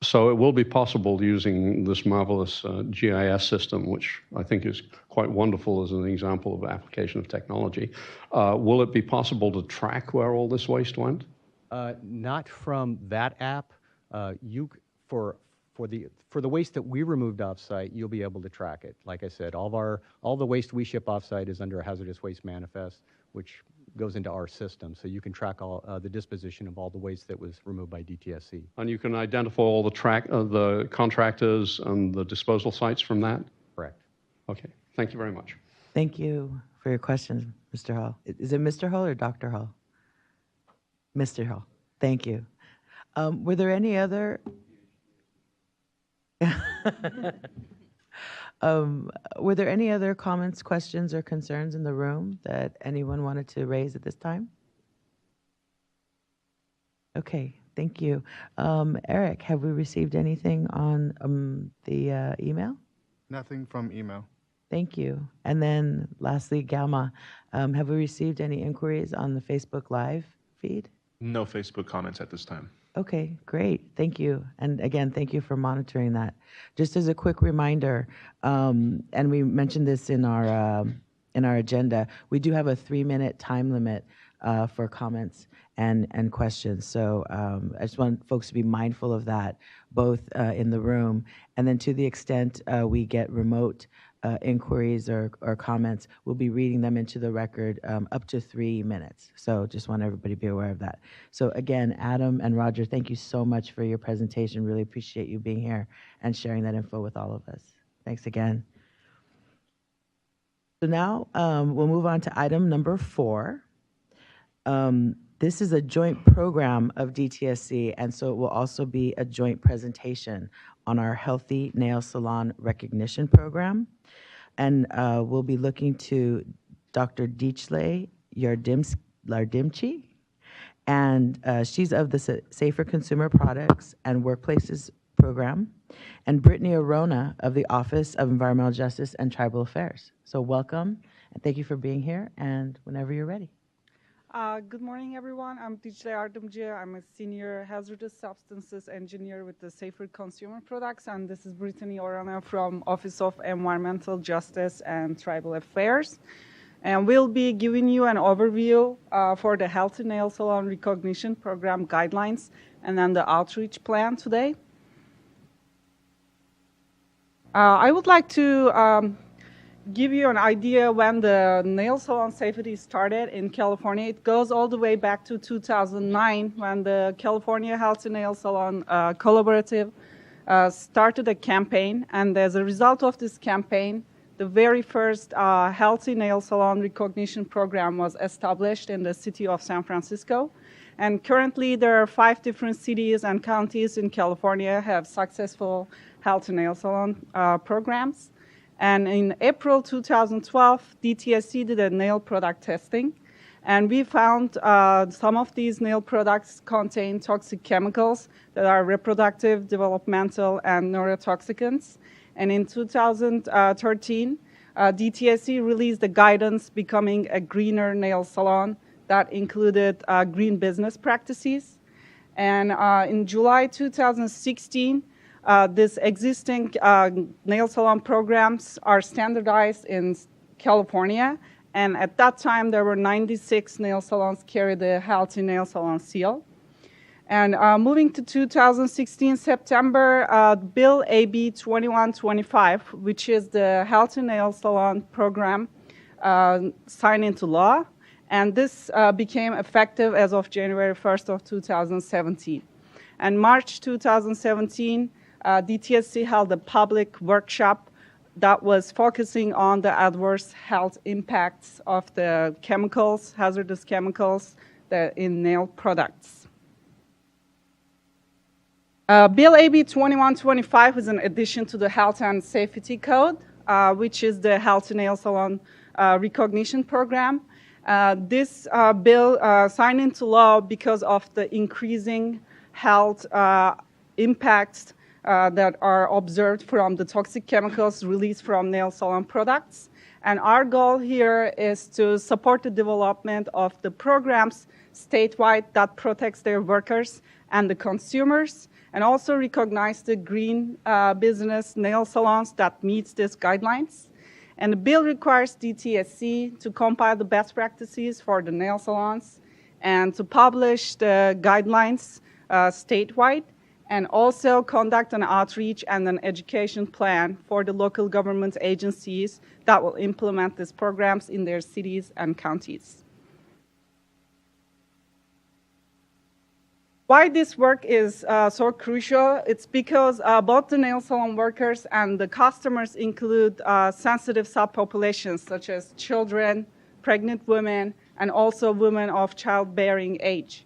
So it will be possible using this marvelous GIS system, which I think is quite wonderful as an example of application of technology. Will it be possible to track where all this waste went? Not from that app. For the waste that we removed off-site, you'll be able to track it. Like I said, all the waste we ship off-site is under a hazardous waste manifest, which goes into our system, so you can track all the disposition of all the waste that was removed by DTSC. And you can identify all the contractors and the disposal sites from that? Correct. Okay, thank you very much. Thank you for your questions, Mr. Hall. Is it Mr. Hall or Dr. Hall? Mr. Hall, thank you. Were there any other... were there any other comments, questions, or concerns in the room that anyone wanted to raise at this time? Okay, thank you. Eric, have we received anything on the email? Nothing from email. Thank you. And then lastly, Galma, have we received any inquiries on the Facebook Live feed? No Facebook comments at this time. Okay, great. Thank you. And again, thank you for monitoring that. Just as a quick reminder, and we mentioned this in our agenda, we do have a 3-minute time limit for comments and questions. So I just want folks to be mindful of that, both in the room, and then to the extent we get remote inquiries or comments, we'll be reading them into the record up to 3 minutes. So just want everybody to be aware of that. So again, Adam and Roger, thank you so much for your presentation. Really appreciate you being here and sharing that info with all of us. Thanks again. So now we'll move on to item number 4. This is a joint program of DTSC, and so it will also be a joint presentation on our Healthy Nail Salon Recognition Program. And we'll be looking to Dr. Dicle Yardimci, and she's of the Safer Consumer Products and Workplaces Program, and Brittani Orona of the Office of Environmental Justice and Tribal Affairs. So welcome, and thank you for being here, and whenever you're ready. Good morning, everyone. I'm Dicle Yardimci. I'm a senior hazardous substances engineer with the Safer Consumer Products, and this is Brittani Orona from Office of Environmental Justice and Tribal Affairs. And we'll be giving you an overview for the Healthy Nail Salon Recognition Program guidelines and then the outreach plan today. I would like to give you an idea when the nail salon safety started in California. It goes all the way back to 2009 when the California Healthy Nail Salon Collaborative started a campaign. And as a result of this campaign, the very first Healthy Nail Salon Recognition Program was established in the city of San Francisco. And currently, there are 5 different cities and counties in California have successful Healthy Nail Salon programs. And in April 2012, DTSC did a nail product testing. And we found some of these nail products contain toxic chemicals that are reproductive, developmental, and neurotoxicants. And in 2013, DTSC released the guidance becoming a greener nail salon that included green business practices. And in July 2016, this existing nail salon programs are standardized in California. And at that time, there were 96 nail salons carry the Healthy Nail Salon seal. And moving to 2016 September, Bill AB 2125, which is the Healthy Nail Salon program, signed into law. And this became effective as of January 1st of 2017. And March 2017, DTSC held a public workshop that was focusing on the adverse health impacts of the chemicals, hazardous chemicals in nail products. Bill AB 2125 is an addition to the Health and Safety Code, which is the Healthy Nail Salon Recognition Program. This bill signed into law because of the increasing health impacts that are observed from the toxic chemicals released from nail salon products. And our goal here is to support the development of the programs statewide that protects their workers and the consumers, and also recognize the green business nail salons that meets these guidelines. And the bill requires DTSC to compile the best practices for the nail salons and to publish the guidelines statewide, and also conduct an outreach and an education plan for the local government agencies that will implement these programs in their cities and counties. Why this work is so crucial? It's because both the nail salon workers and the customers include sensitive subpopulations such as children, pregnant women, and also women of childbearing age.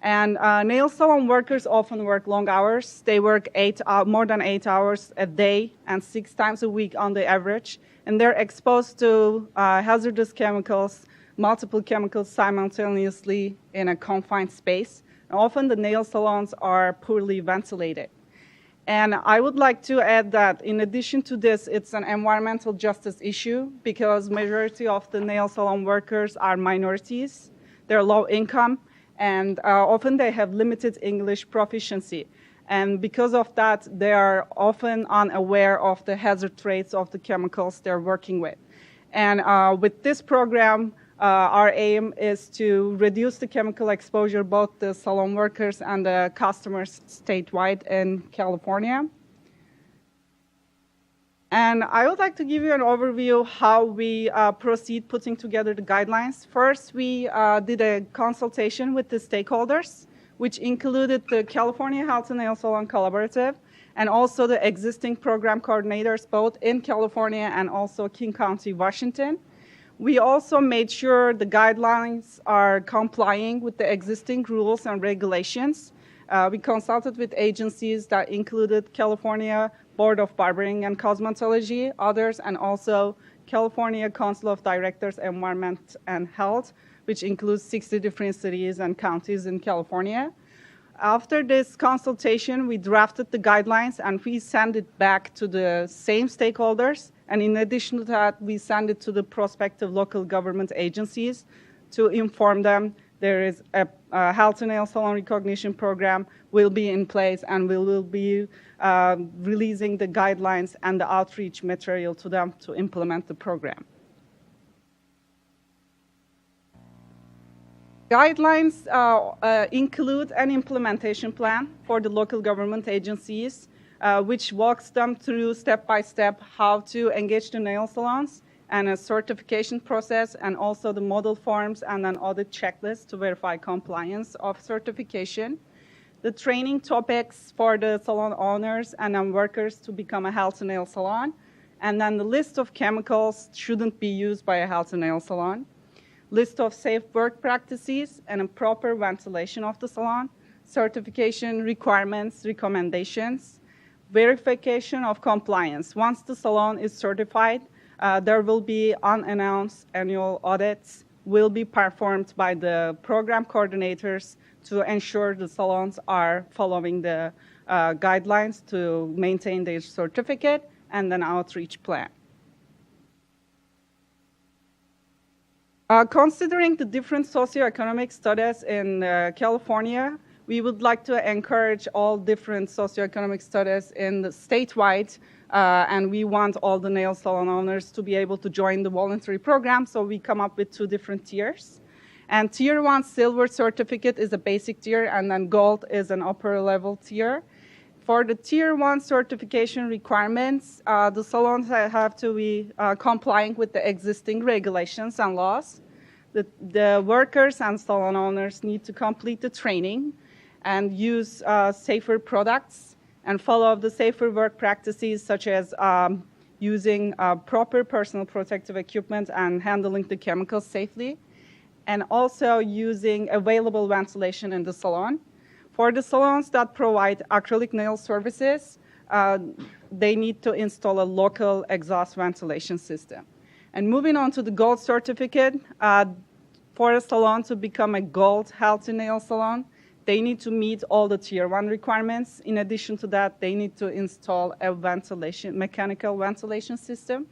And nail salon workers often work long hours. They work more than 8 hours a day and 6 times a week on the average. And they're exposed to hazardous chemicals, multiple chemicals simultaneously in a confined space. And often the nail salons are poorly ventilated. And I would like to add that in addition to this, it's an environmental justice issue because majority of the nail salon workers are minorities. They're low income, and often they have limited English proficiency. And because of that, they are often unaware of the hazard rates of the chemicals they're working with. And with this program, our aim is to reduce the chemical exposure, both the salon workers and the customers statewide in California. And I would like to give you an overview how we proceed putting together the guidelines. First, we did a consultation with the stakeholders, which included the California Health and Nail Salon Collaborative, and also the existing program coordinators, both in California and also King County, Washington. We also made sure the guidelines are complying with the existing rules and regulations. We consulted with agencies that included California Board of Barbering and Cosmetology, others, and also California Council of Directors, Environment and Health, which includes 60 different cities and counties in California. After this consultation, we drafted the guidelines and we sent it back to the same stakeholders. And in addition to that, we send it to the prospective local government agencies to inform them there is a health and nail salon recognition program will be in place, and we will be releasing the guidelines and the outreach material to them to implement the program. Guidelines include an implementation plan for the local government agencies, which walks them through step-by-step how to engage the nail salons, and a certification process, and also the model forms and an audit checklist to verify compliance of certification. The training topics for the salon owners and workers to become a health and nail salon, and then the list of chemicals shouldn't be used by a health and nail salon. List of safe work practices and a proper ventilation of the salon, certification requirements, recommendations, verification of compliance. Once the salon is certified, there will be unannounced annual audits will be performed by the program coordinators to ensure the salons are following the guidelines to maintain their certificate and an outreach plan. Considering the different socioeconomic status in California, we would like to encourage all different socioeconomic status in the statewide, and we want all the nail salon owners to be able to join the voluntary program, so we come up with 2 different tiers. And Tier 1 silver certificate is a basic tier, and then gold is an upper level tier. For the Tier 1 certification requirements, the salons have to be complying with the existing regulations and laws. The workers and salon owners need to complete the training and use safer products and follow the safer work practices, such as using proper personal protective equipment and handling the chemicals safely, and also using available ventilation in the salon. For the salons that provide acrylic nail services, they need to install a local exhaust ventilation system. And moving on to the gold certificate, for a salon to become a gold healthy nail salon, they need to meet all the Tier 1 requirements. In addition to that, they need to install a mechanical ventilation system.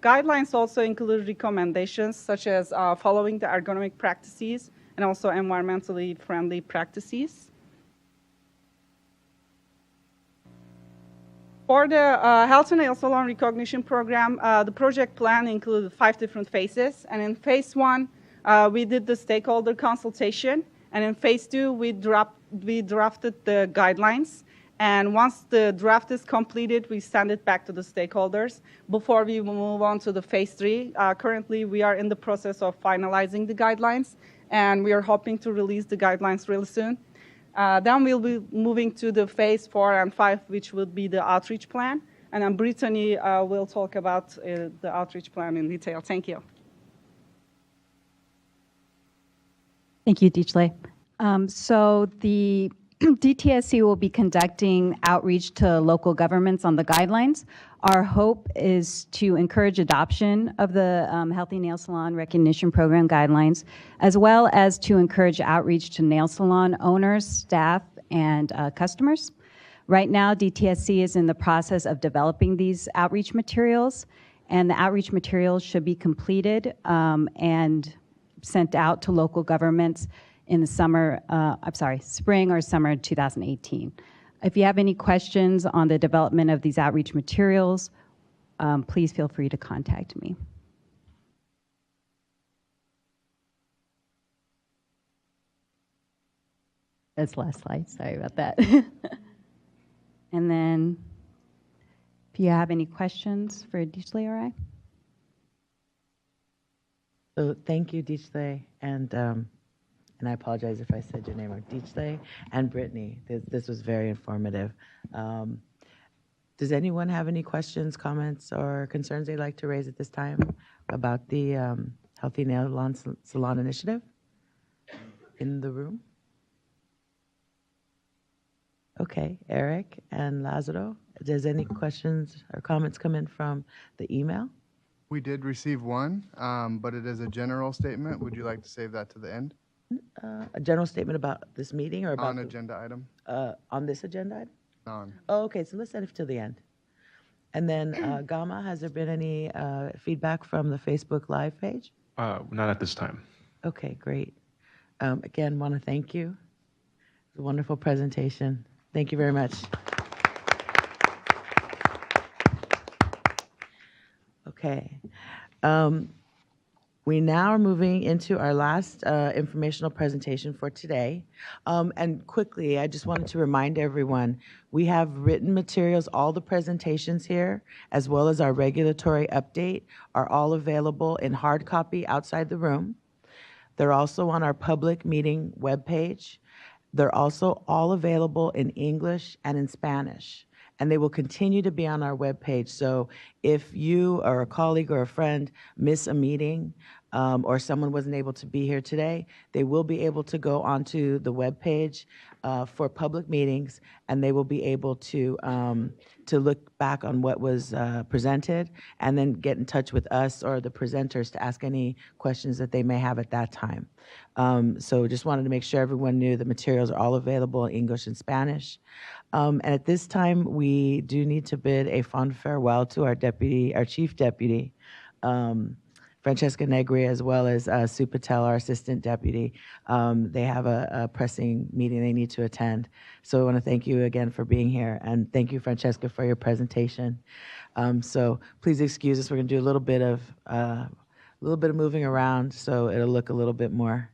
Guidelines also include recommendations such as following the ergonomic practices and also environmentally friendly practices. For the Health and Nail Salon Recognition Program, the project plan included 5 different phases. And in phase 1, we did the stakeholder consultation. And in phase 2, we drafted the guidelines. And once the draft is completed, we send it back to the stakeholders before we move on to the phase 3. Currently, we are in the process of finalizing the guidelines, and we are hoping to release the guidelines really soon. Then we'll be moving to the phase 4 and 5, which will be the outreach plan. And then Brittani will talk about the outreach plan in detail. Thank you. Thank you, Dicle. So the DTSC will be conducting outreach to local governments on the guidelines. Our hope is to encourage adoption of the Healthy Nail Salon Recognition Program guidelines, as well as to encourage outreach to nail salon owners, staff, and customers. Right now, DTSC is in the process of developing these outreach materials, and the outreach materials should be completed and sent out to local governments in the spring or summer 2018. If you have any questions on the development of these outreach materials, please feel free to contact me. That's the last slide, sorry about that. And then, if you have any questions for Dicle or I? So thank you, Dicle, and I apologize if I said your name wrong, Dicle and Brittani. This was very informative. Does anyone have any questions, comments, or concerns they'd like to raise at this time about the Healthy Nail Salon Initiative in the room? Okay, Eric and Lazaro, does any questions or comments come in from the email? We did receive one, but it is a general statement. Would you like to save that to the end? A general statement about this meeting or about Non-agenda item? on this agenda item? None. Oh, okay, so let's set it till the end. And then, Gama, has there been any feedback from the Facebook Live page? Not at this time. Okay, great. Again, want to thank you. It was a wonderful presentation. Thank you very much. Okay. We now are moving into our last informational presentation for today. And quickly, I just wanted to remind everyone, we have written materials, all the presentations here, as well as our regulatory update, are all available in hard copy outside the room. They're also on our public meeting webpage. They're also all available in English and in Spanish. And they will continue to be on our webpage. So if you or a colleague or a friend miss a meeting, or someone wasn't able to be here today, they will be able to go onto the webpage for public meetings, and they will be able to look back on what was presented, and then get in touch with us or the presenters to ask any questions that they may have at that time. So just wanted to make sure everyone knew the materials are all available in English and Spanish. And at this time, we do need to bid a fond farewell to our chief deputy, Francesca Negri, as well as Sue Patel, our assistant deputy. They have a pressing meeting they need to attend. So I want to thank you again for being here, and thank you, Francesca, for your presentation. So please excuse us. We're going to do a little bit of moving around, so it'll look a little bit more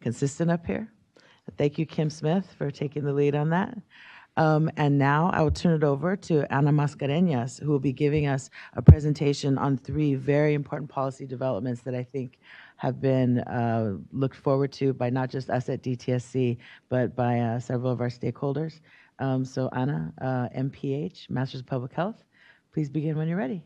consistent up here. Thank you, Kim Smith, for taking the lead on that. And now I will turn it over to Ana Mascareñas, who will be giving us a presentation on 3 very important policy developments that I think have been looked forward to by not just us at DTSC, but by several of our stakeholders. So Ana, MPH, Master's of Public Health, please begin when you're ready.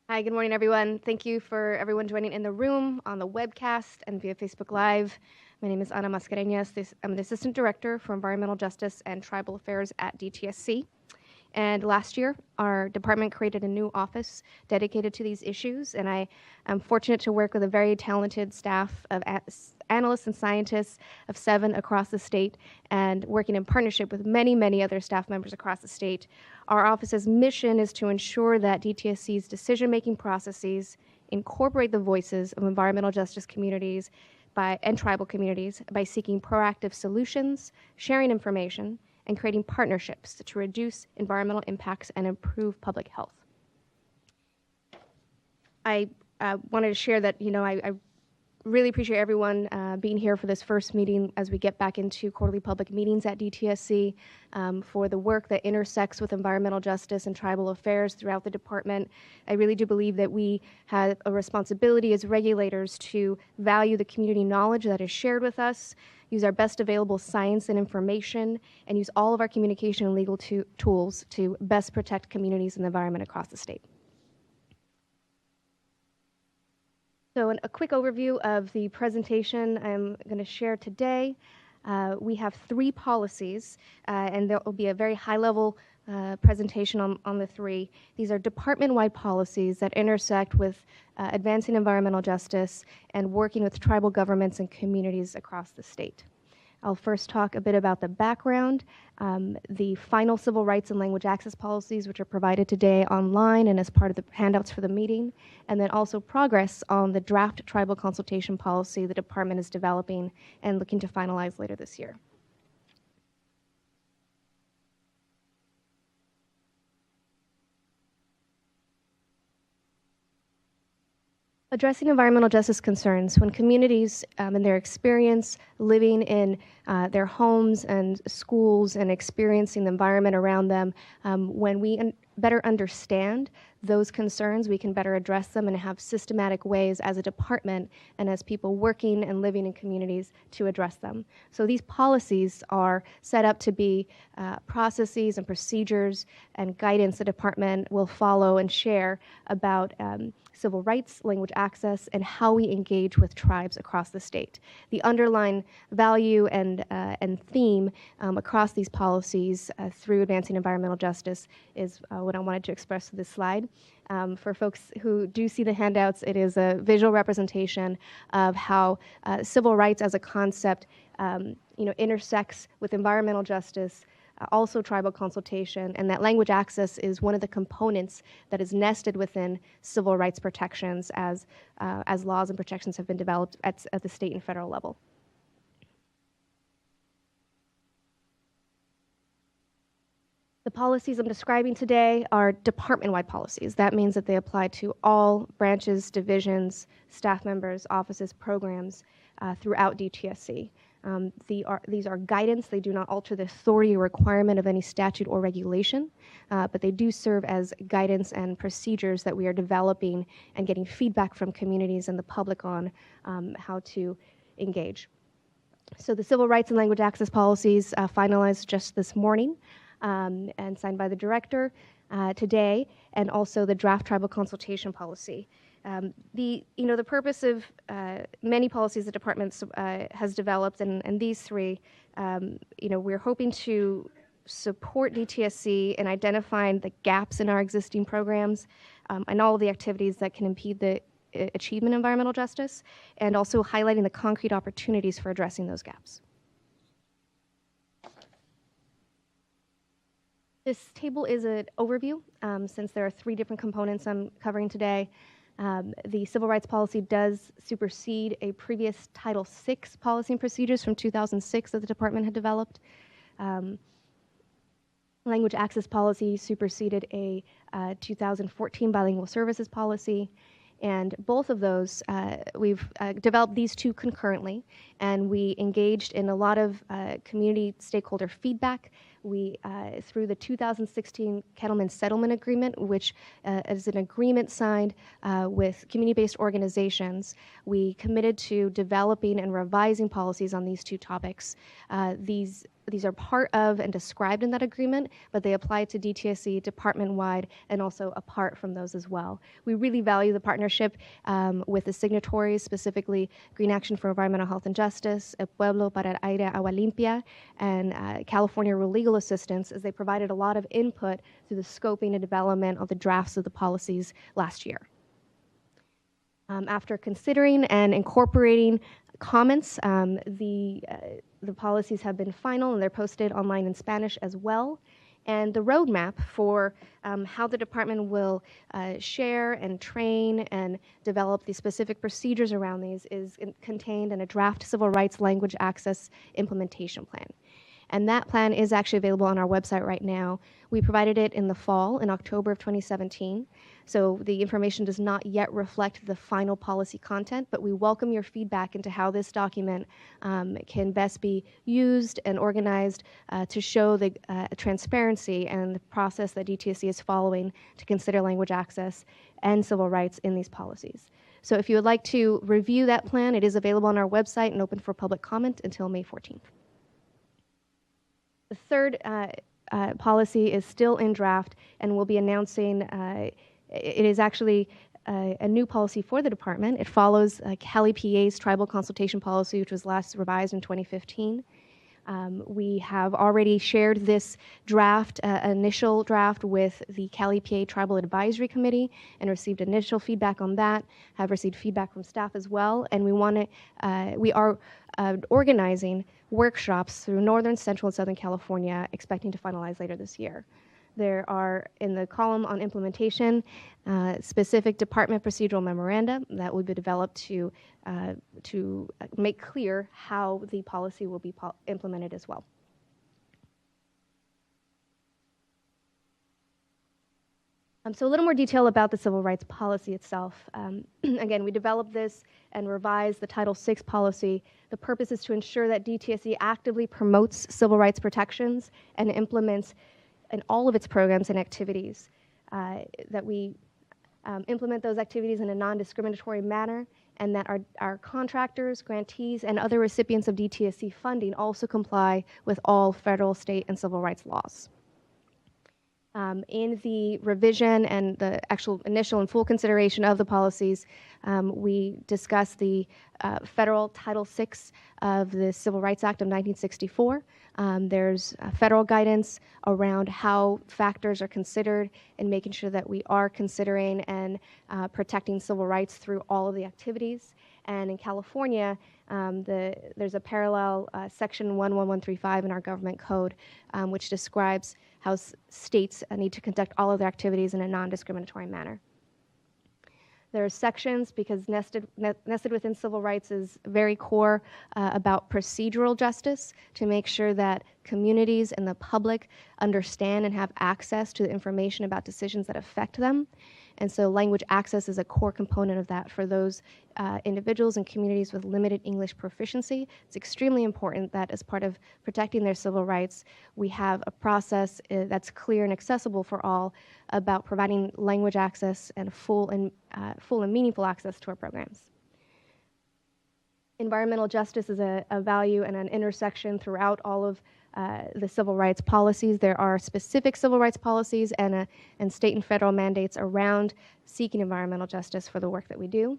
Hi, good morning, everyone. Thank you for everyone joining in the room, on the webcast, and via Facebook Live. My name is Ana Mascareñas. I'm the Assistant Director for Environmental Justice and Tribal Affairs at DTSC. And last year, our department created a new office dedicated to these issues, and I am fortunate to work with a very talented staff of analysts and scientists of 7 across the state, and working in partnership with many, many other staff members across the state. Our office's mission is to ensure that DTSC's decision-making processes incorporate the voices of environmental justice communities and tribal communities by seeking proactive solutions, sharing information, and creating partnerships to reduce environmental impacts and improve public health. I wanted to share that, I really appreciate everyone being here for this first meeting as we get back into quarterly public meetings at DTSC, for the work that intersects with environmental justice and tribal affairs throughout the department. I really do believe that we have a responsibility as regulators to value the community knowledge that is shared with us, use our best available science and information, and use all of our communication and legal tools to best protect communities and the environment across the state. So a quick overview of the presentation I'm going to share today. We have 3 policies, and there will be a very high-level presentation on the 3. These are department-wide policies that intersect with advancing environmental justice and working with tribal governments and communities across the state. I'll first talk a bit about the background, the final civil rights and language access policies, which are provided today online and as part of the handouts for the meeting, and then also progress on the draft tribal consultation policy the department is developing and looking to finalize later this year. Addressing environmental justice concerns when communities in their experience living in their homes and schools and experiencing the environment around them, when we better understand those concerns, we can better address them and have systematic ways as a department and as people working and living in communities to address them. So these policies are set up to be processes and procedures and guidance the department will follow and share about civil rights, language access, and how we engage with tribes across the state. The underlying value and theme across these policies through advancing environmental justice is what I wanted to express with this slide. slide. For folks who do see the handouts, it is a visual representation of how civil rights as a concept intersects with environmental justice, also tribal consultation, and that language access is one of the components that is nested within civil rights protections as laws and protections have been developed at the state and federal level. The policies I'm describing today are department-wide policies. That means that they apply to all branches, divisions, staff members, offices, programs throughout DTSC. These are guidance. They do not alter the authority or requirement of any statute or regulation, but they do serve as guidance and procedures that we are developing and getting feedback from communities and the public on how to engage. So the civil rights and language access policies finalized just this morning and signed by the director today, and also the draft tribal consultation policy. The purpose of many policies the department has developed, and these three, we're hoping to support DTSC in identifying the gaps in our existing programs and all of the activities that can impede the achievement of environmental justice, and also highlighting the concrete opportunities for addressing those gaps. This table is an overview, since there are three different components I'm covering today. The civil rights policy does supersede a previous Title VI policy and procedures from 2006 that the department had developed. Language access policy superseded a 2014 bilingual services policy. And both of those, we've developed these two concurrently, and we engaged in a lot of community stakeholder feedback. We, through the 2016 Cattlemen's Settlement Agreement, which is an agreement signed with community-based organizations, we committed to developing and revising policies on these two topics. These are part of and described in that agreement, but they apply to DTSC department-wide and also apart from those as well. We really value the partnership with the signatories, specifically Green Action for Environmental Health and Justice, El Pueblo para el Aire Agua Limpia, and California Rural Legal Assistance, as they provided a lot of input through the scoping and development of the drafts of the policies last year. After considering and incorporating comments, the policies have been final, and they're posted online in Spanish as well. And the roadmap for how the department will share and train and develop the specific procedures around these is contained in a draft civil rights language access implementation plan. And that plan is actually available on our website right now. We provided it in the fall, in October of 2017. So the information does not yet reflect the final policy content, but we welcome your feedback into how this document can best be used and organized to show the transparency and the process that DTSC is following to consider language access and civil rights in these policies. So if you would like to review that plan, it is available on our website and open for public comment until May 14th. The third policy is still in draft, and we'll be announcing, it is actually a new policy for the department. It follows Cali PA's tribal consultation policy, which was last revised in 2015. We have already shared this draft, initial draft, with the Cali PA Tribal Advisory Committee and received initial feedback on that, have received feedback from staff as well, and we are organizing workshops through Northern, Central, and Southern California, expecting to finalize later this year. There are, in the column on implementation, specific department procedural memoranda that will be developed to make clear how the policy will be implemented as well. So a little more detail about the civil rights policy itself. Again, we developed this and revised the Title VI policy. The purpose is to ensure that DTSC actively promotes civil rights protections and implements in all of its programs and activities, that we implement those activities in a non-discriminatory manner, and that our contractors, grantees, and other recipients of DTSC funding also comply with all federal, state, and civil rights laws. In the revision and the actual initial and full consideration of the policies, we discussed the federal Title VI of the Civil Rights Act of 1964. There's federal guidance around how factors are considered and making sure that we are considering and protecting civil rights through all of the activities. And in California, there's a parallel section 11135 in our government code, which describes how states need to conduct all of their activities in a non-discriminatory manner. There are sections, because nested within civil rights is very core about procedural justice, to make sure that communities and the public understand and have access to the information about decisions that affect them. And so language access is a core component of that for those individuals and communities with limited English proficiency. It's extremely important that as part of protecting their civil rights, we have a process that's clear and accessible for all about providing language access and full and meaningful access to our programs. Environmental justice is a value and an intersection throughout all of the civil rights policies. There are specific civil rights policies and state and federal mandates around seeking environmental justice for the work that we do.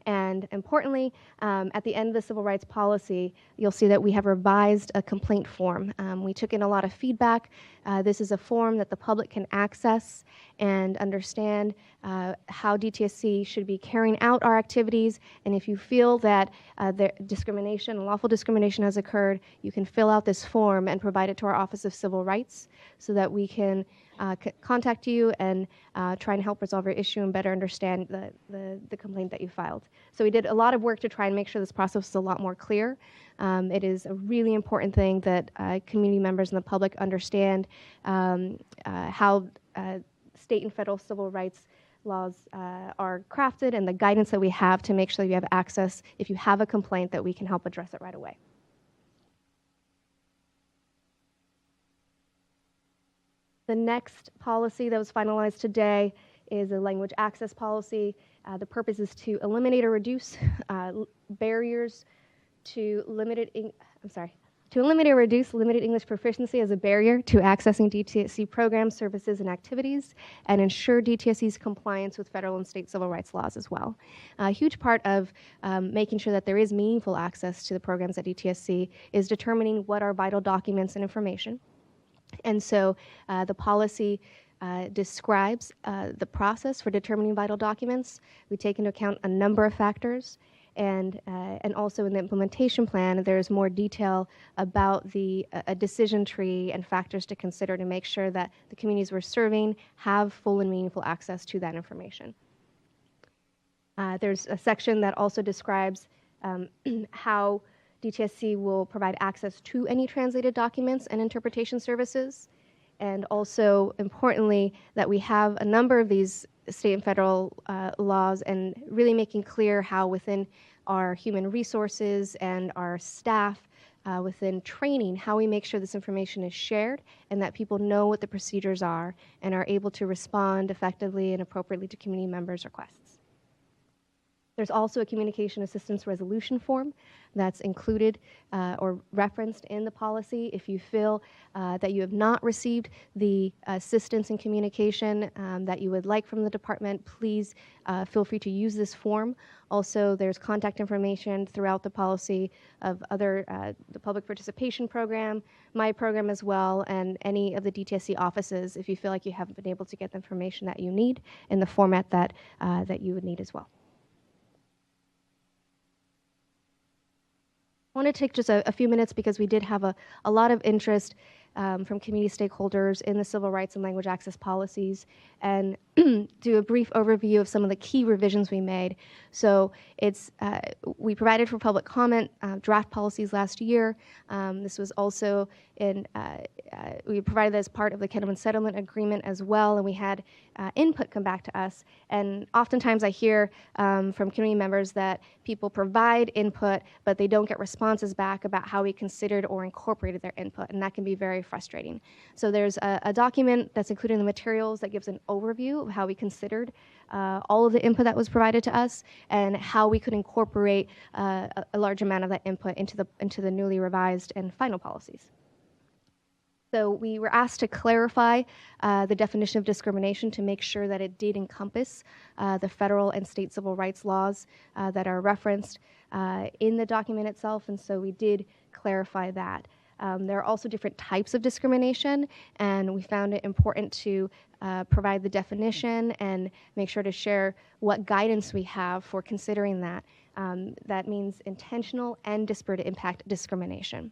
And importantly, at the end of the civil rights policy, you'll see that we have revised a complaint form. We took in a lot of feedback. This is a form that the public can access and understand how DTSC should be carrying out our activities. And if you feel that discrimination, unlawful discrimination has occurred, you can fill out this form and provide it to our Office of Civil Rights so that we can contact you and try and help resolve your issue and better understand the complaint that you filed. So we did a lot of work to try and make sure this process is a lot more clear. It is a really important thing that community members and the public understand how state and federal civil rights laws are crafted and the guidance that we have to make sure that you have access if you have a complaint that we can help address it right away. The next policy that was finalized today is a language access policy. The purpose is to eliminate or reduce barriers to eliminate or reduce limited English proficiency as a barrier to accessing DTSC programs, services, and activities, and ensure DTSC's compliance with federal and state civil rights laws as well. A huge part of making sure that there is meaningful access to the programs at DTSC is determining what are vital documents and information. And so the policy describes the process for determining vital documents. We take into account a number of factors, and also in the implementation plan, there's more detail about a decision tree and factors to consider to make sure that the communities we're serving have full and meaningful access to that information. There's a section that also describes how DTSC will provide access to any translated documents and interpretation services, and also, importantly, that we have a number of these state and federal laws, and really making clear how within our human resources and our staff, within training, how we make sure this information is shared and that people know what the procedures are and are able to respond effectively and appropriately to community members' requests. There's also a communication assistance resolution form that's included or referenced in the policy. If you feel that you have not received the assistance in communication that you would like from the department, please feel free to use this form. Also, there's contact information throughout the policy of the public participation program, my program as well, and any of the DTSC offices if you feel like you haven't been able to get the information that you need in the format that you would need as well. I want to take just a few minutes because we did have a lot of interest from community stakeholders in the civil rights and language access policies, and do a brief overview of some of the key revisions we made. So we provided for public comment draft policies last year. This was also we provided as part of the Kettleman Settlement Agreement as well, and we had input come back to us. And oftentimes I hear from community members that people provide input, but they don't get responses back about how we considered or incorporated their input, and that can be very frustrating. So there's a document that's included in the materials that gives an overview of how we considered all of the input that was provided to us and how we could incorporate a large amount of that input into the newly revised and final policies. So we were asked to clarify the definition of discrimination to make sure that it did encompass the federal and state civil rights laws that are referenced in the document itself, and so we did clarify that. There are also different types of discrimination, and we found it important to provide the definition and make sure to share what guidance we have for considering that. That means intentional and disparate impact discrimination.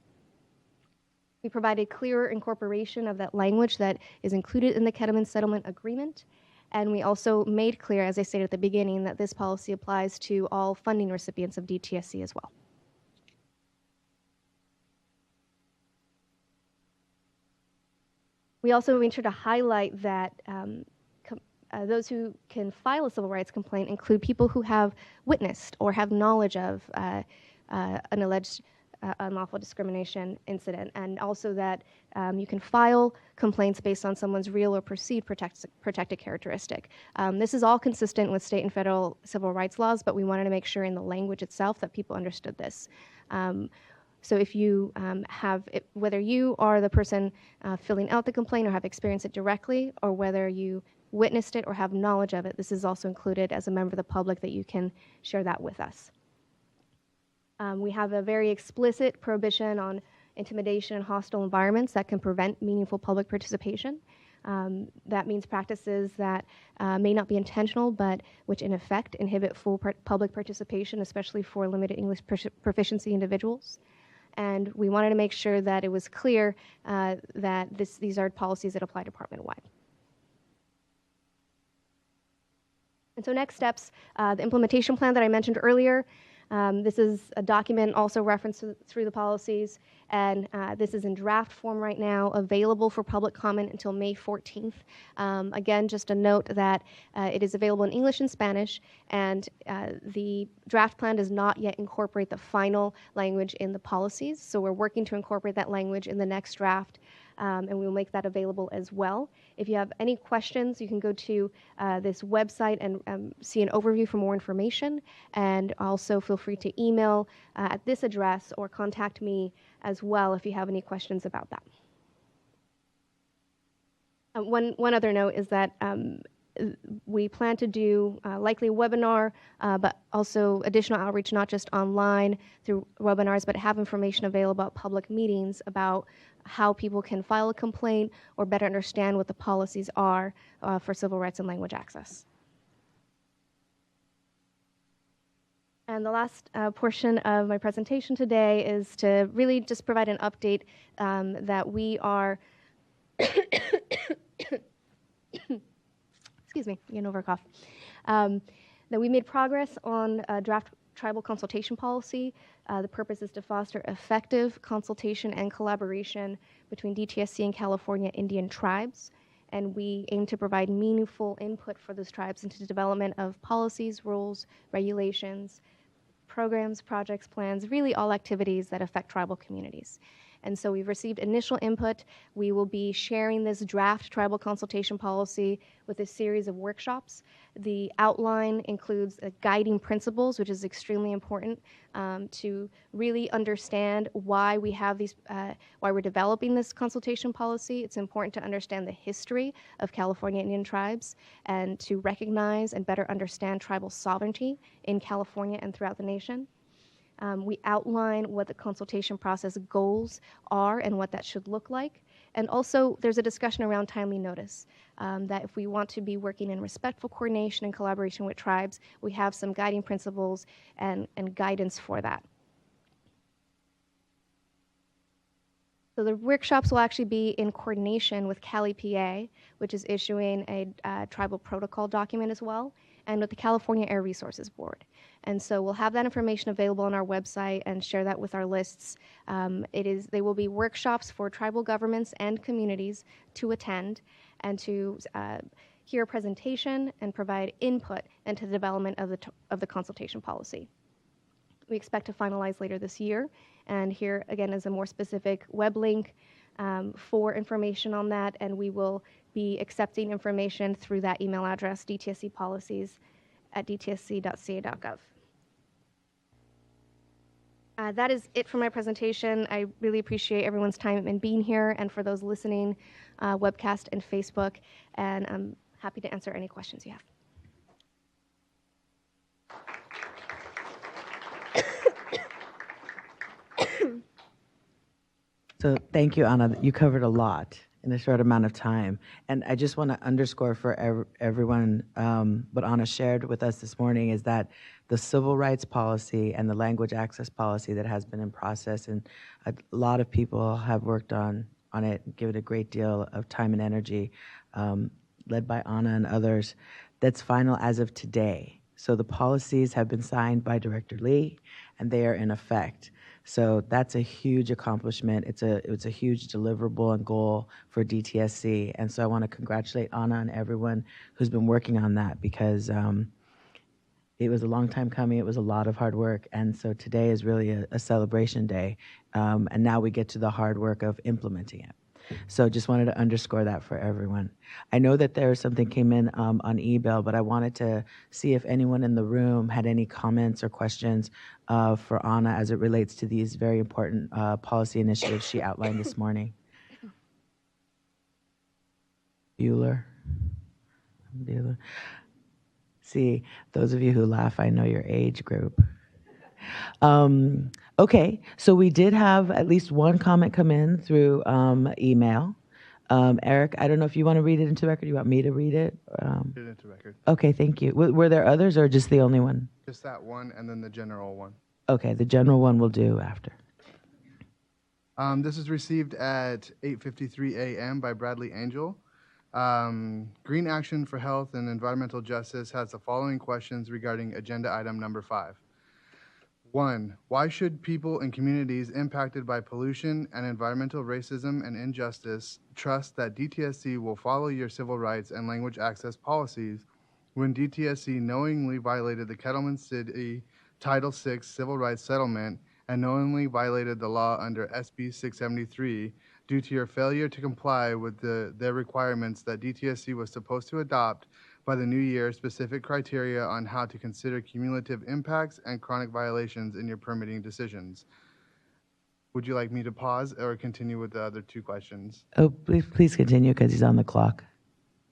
We provided clearer incorporation of that language that is included in the Kettleman Settlement Agreement, and we also made clear, as I stated at the beginning, that this policy applies to all funding recipients of DTSC as well. We also made sure to highlight that those who can file a civil rights complaint include people who have witnessed or have knowledge of an alleged unlawful discrimination incident, and also that you can file complaints based on someone's real or perceived protected characteristic. This is all consistent with state and federal civil rights laws, but we wanted to make sure in the language itself that people understood this. So if you whether you are the person filling out the complaint or have experienced it directly, or whether you witnessed it or have knowledge of it, this is also included as a member of the public that you can share that with us. We have a very explicit prohibition on intimidation and hostile environments that can prevent meaningful public participation. That means practices that may not be intentional, but which in effect inhibit full public participation, especially for limited English proficiency individuals. And we wanted to make sure that it was clear that these are policies that apply department-wide. And so next steps, the implementation plan that I mentioned earlier. This is a document also referenced through the policies, and this is in draft form right now, available for public comment until May 14th. Again, just a note that it is available in English and Spanish, and the draft plan does not yet incorporate the final language in the policies, so we're working to incorporate that language in the next draft, and we will make that available as well. If you have any questions, you can go to this website and see an overview for more information, and also feel free to email at this address or contact me as well if you have any questions about that. One other note is that we plan to do likely a webinar, but also additional outreach, not just online through webinars, but have information available at public meetings about how people can file a complaint or better understand what the policies are for civil rights and language access. And the last portion of my presentation today is to really just provide an update that we are excuse me, getting over a cough, that we made progress on draft tribal consultation policy. The purpose is to foster effective consultation and collaboration between DTSC and California Indian tribes, and we aim to provide meaningful input for those tribes into the development of policies, rules, regulations, programs, projects, plans, really all activities that affect tribal communities. And so we've received initial input. We will be sharing this draft tribal consultation policy with a series of workshops. The outline includes guiding principles, which is extremely important to really understand why we have these, why we're developing this consultation policy. It's important to understand the history of California Indian tribes and to recognize and better understand tribal sovereignty in California and throughout the nation. We outline what the consultation process goals are and what that should look like. And also, there's a discussion around timely notice, that if we want to be working in respectful coordination and collaboration with tribes, we have some guiding principles and guidance for that. So the workshops will actually be in coordination with Cali PA, which is issuing a tribal protocol document as well, and with the California Air Resources Board. And so we'll have that information available on our website and share that with our lists. They will be workshops for tribal governments and communities to attend and to hear a presentation and provide input into the development of the consultation policy. We expect to finalize later this year, and here again is a more specific web link for information on that, and we will be accepting information through that email address, dtscpolicies@dtsc.ca.gov. That is it for my presentation. I really appreciate everyone's time in being here, and for those listening, webcast and Facebook, and I'm happy to answer any questions you have. So thank you, Anna. You covered a lot in a short amount of time. And I just want to underscore for everyone what Anna shared with us this morning is that the civil rights policy and the language access policy that has been in process, and a lot of people have worked on it, given a great deal of time and energy, led by Anna and others, that's final as of today. So the policies have been signed by Director Lee, and they are in effect. So that's a huge accomplishment. It's a huge deliverable and goal for DTSC. And so I want to congratulate Anna and everyone who's been working on that, because it was a long time coming. It was a lot of hard work. And so today is really a celebration day. And now we get to the hard work of implementing it. So just wanted to underscore that for everyone. I know that there something came in on email, but I wanted to see if anyone in the room had any comments or questions for Anna as it relates to these very important policy initiatives she outlined this morning. Bueller. See, those of you who laugh, I know your age group. Okay, so we did have at least one comment come in through email. Eric, I don't know if you want to read it into record. You want me to read it? Read it into record. Okay, thank you. Were there others or just the only one? Just that one, and then the general one. Okay, the general one we'll do after. This is received at 8:53 a.m. by Bradley Angel. Green Action for Health and Environmental Justice has the following questions regarding agenda item number 5. 1, why should people in communities impacted by pollution and environmental racism and injustice trust that DTSC will follow your civil rights and language access policies when DTSC knowingly violated the Kettleman City Title VI Civil Rights Settlement and knowingly violated the law under SB 673 due to your failure to comply with their requirements that DTSC was supposed to adopt by the new year specific criteria on how to consider cumulative impacts and chronic violations in your permitting decisions? Would you like me to pause or continue with the other 2 questions? Oh, please continue because he's on the clock.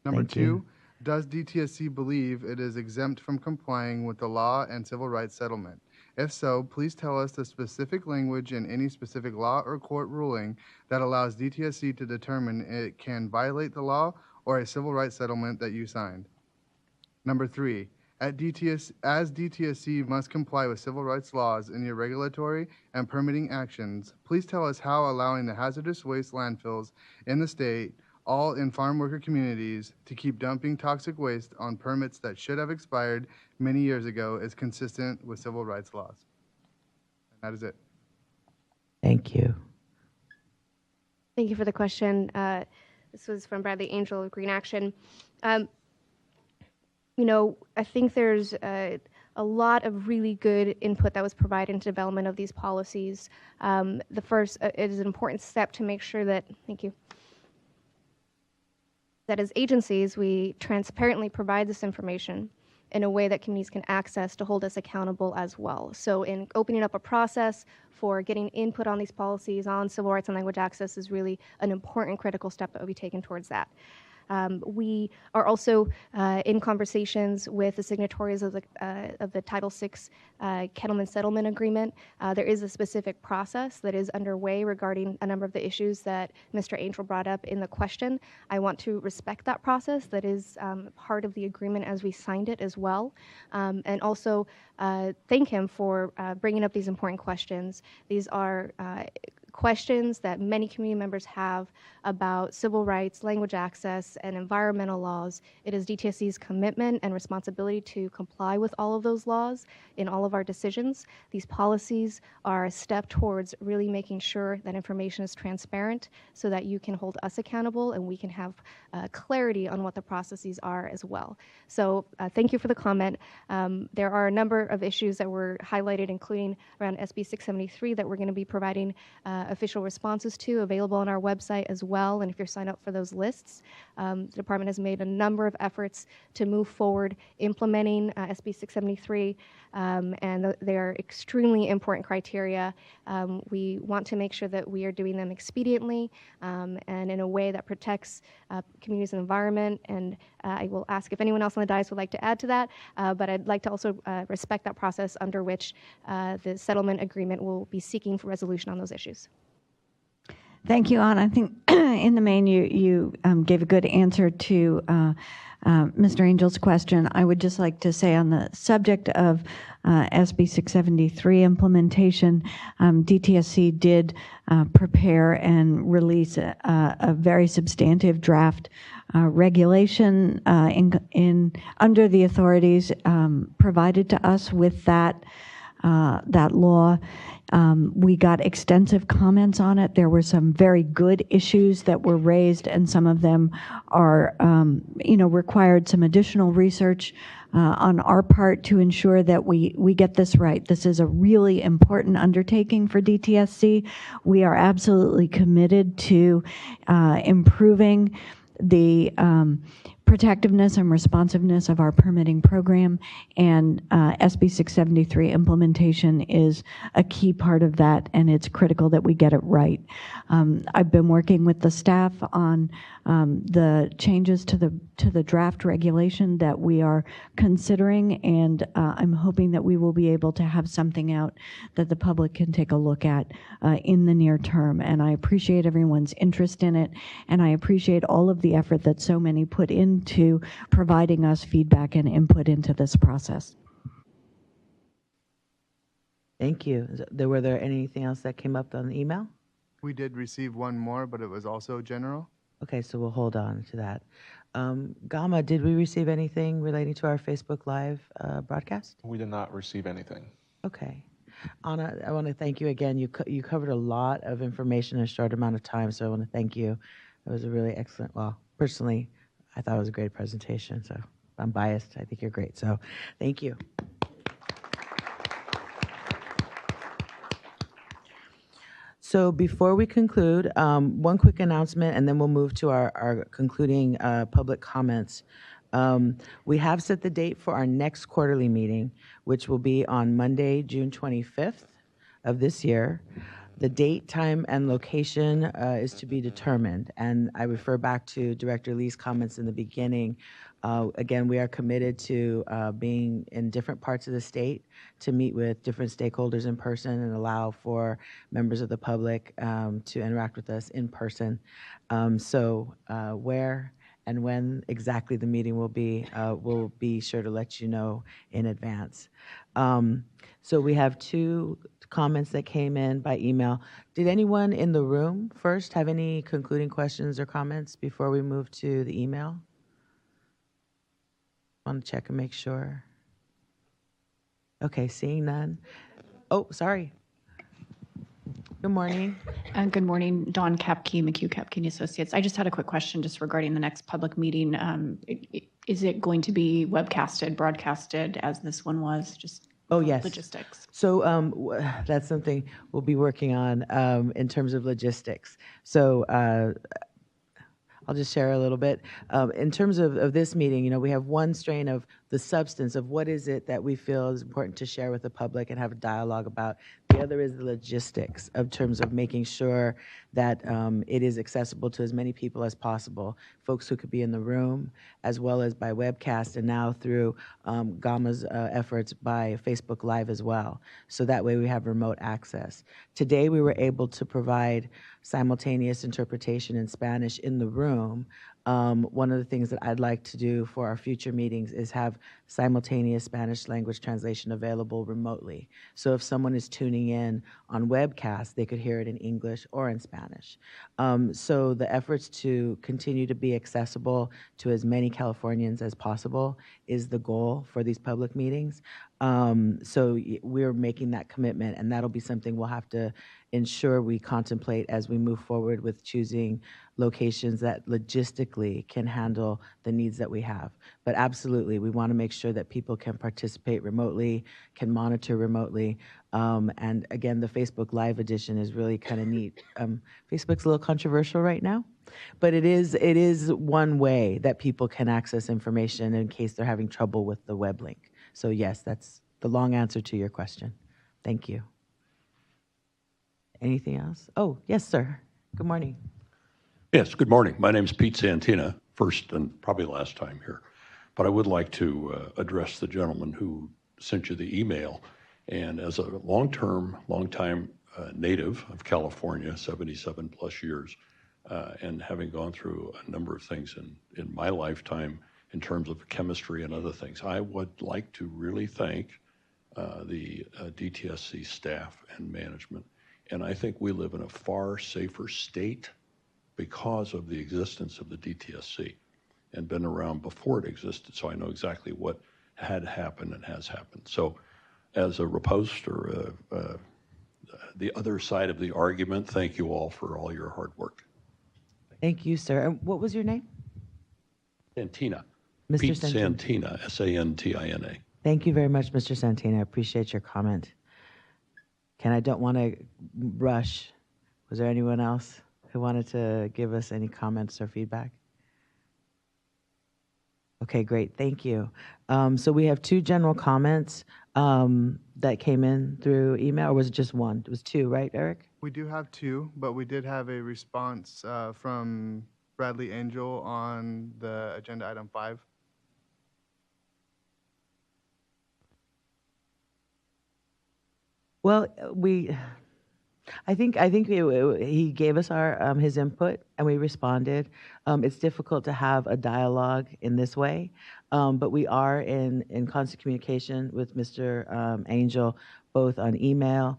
Number Thank 2, you. does DTSC believe it is exempt from complying with the law and civil rights settlement? If so, please tell us the specific language in any specific law or court ruling that allows DTSC to determine it can violate the law or a civil rights settlement that you signed. Number 3, as DTSC must comply with civil rights laws in your regulatory and permitting actions, please tell us how allowing the hazardous waste landfills in the state, all in farm worker communities, to keep dumping toxic waste on permits that should have expired many years ago is consistent with civil rights laws. And that is it. Thank you. Thank you for the question. This was from Bradley Angel of Green Action. I think there's a lot of really good input that was provided into development of these policies. The first, it is an important step to make sure that, thank you, that as agencies, we transparently provide this information in a way that communities can access to hold us accountable as well. So in opening up a process for getting input on these policies on civil rights and language access is really an important critical step that will be taken towards that. We are also in conversations with the signatories of the Title VI Kettleman Settlement Agreement. There is a specific process that is underway regarding a number of the issues that Mr. Angel brought up in the question. I want to respect that process. That is part of the agreement as we signed it as well. And also thank him for bringing up these important questions. These are questions that many community members have about civil rights, language access, and environmental laws. It is DTSC's commitment and responsibility to comply with all of those laws in all of our decisions. These policies are a step towards really making sure that information is transparent so that you can hold us accountable and we can have clarity on what the processes are as well. So thank you for the comment. There are a number of issues that were highlighted, including around SB 673 that we're going to be providing official responses to, available on our website as well. And if you're signed up for those lists, the department has made a number of efforts to move forward implementing SB 673, and they are extremely important criteria. We want to make sure that we are doing them expediently and in a way that protects communities and environment. And I will ask if anyone else on the dais would like to add to that, but I'd like to also respect that process under which the settlement agreement will be seeking for resolution on those issues. Thank you, Anna. I think in the main you gave a good answer to Mr. Angel's question. I would just like to say on the subject of SB 673 implementation, DTSC did prepare and release a very substantive draft regulation under the authorities provided to us with that law. We got extensive comments on it. There were some very good issues that were raised, and some of them are, required some additional research on our part to ensure that we get this right. This is a really important undertaking for DTSC. We are absolutely committed to improving the protectiveness and responsiveness of our permitting program, and SB 673 implementation is a key part of that, and it's critical that we get it right. I've been working with the staff on the changes to the draft regulation that we are considering, and I'm hoping that we will be able to have something out that the public can take a look at in the near term. And I appreciate everyone's interest in it, and I appreciate all of the effort that so many put into providing us feedback and input into this process. Thank you. Were there anything else that came up on the email? We did receive one more, but it was also general. Okay, so we'll hold on to that. Gama, did we receive anything relating to our Facebook Live broadcast? We did not receive anything. Okay. Anna, I want to thank you again. You covered a lot of information in a short amount of time, so I want to thank you. It was a really excellent, well, personally, I thought it was a great presentation, so I'm biased. I think you're great, so thank you. So before we conclude, one quick announcement, and then we'll move to our concluding public comments. We have set the date for our next quarterly meeting, which will be on Monday, June 25th of this year. The date, time, and location is to be determined, and I refer back to Director Lee's comments in the beginning. Again, we are committed to being in different parts of the state to meet with different stakeholders in person and allow for members of the public to interact with us in person. So where and when exactly the meeting will be, we'll be sure to let you know in advance. So we have two comments that came in by email. Did anyone in the room first have any concluding questions or comments before we move to the email? Want to check and make sure. Okay, seeing none. Oh, sorry. Good morning. Good morning, Dawn Kapke, McHugh Kapke Associates. I just had a quick question just regarding the next public meeting. Is it going to be webcasted, broadcasted as this one was? Just yes. Logistics. So that's something we'll be working on in terms of logistics. So I'll just share a little bit. In terms of this meeting, we have one strain of the substance of what is it that we feel is important to share with the public and have a dialogue about. The other is the logistics of terms of making sure that it is accessible to as many people as possible, folks who could be in the room, as well as by webcast, and now through GAMA's efforts by Facebook Live as well. So that way we have remote access. Today we were able to provide simultaneous interpretation in Spanish in the room. One of the things that I'd like to do for our future meetings is have simultaneous Spanish language translation available remotely. So if someone is tuning in on webcast, they could hear it in English or in Spanish. So the efforts to continue to be accessible to as many Californians as possible is the goal for these public meetings. So we're making that commitment, and that'll be something we'll have to ensure we contemplate as we move forward with choosing locations that logistically can handle the needs that we have. But absolutely, we want to make sure that people can participate remotely, can monitor remotely. And again, the Facebook Live edition is really kind of neat. Facebook's a little controversial right now, but it is one way that people can access information in case they're having trouble with the web link. So yes, that's the long answer to your question. Thank you. Anything else? Oh, yes, sir. Good morning. Yes, good morning. My name is Pete Santina, first and probably last time here. But I would like to address the gentleman who sent you the email. And as a long-time native of California, 77 plus years, and having gone through a number of things in my lifetime in terms of chemistry and other things, I would like to really thank the DTSC staff and management. And I think we live in a far safer state because of the existence of the DTSC and been around before it existed. So I know exactly what had happened and has happened. So as a riposte or the other side of the argument, thank you all for all your hard work. Thank you, sir. And what was your name? Santina. Mr. Pete Santina. Santina, S-A-N-T-I-N-A. Thank you very much, Mr. Santina. I appreciate your comment. Ken, I don't want to rush. Was there anyone else who wanted to give us any comments or feedback? Okay, great. Thank you. So we have two general comments that came in through email, or was it just one? It was two, right, Eric? We do have two, but we did have a response from Bradley Angel on the agenda item 5. Well, I think he gave us our his input and we responded. It's difficult to have a dialogue in this way, but we are in constant communication with Mr. Angel, both on email,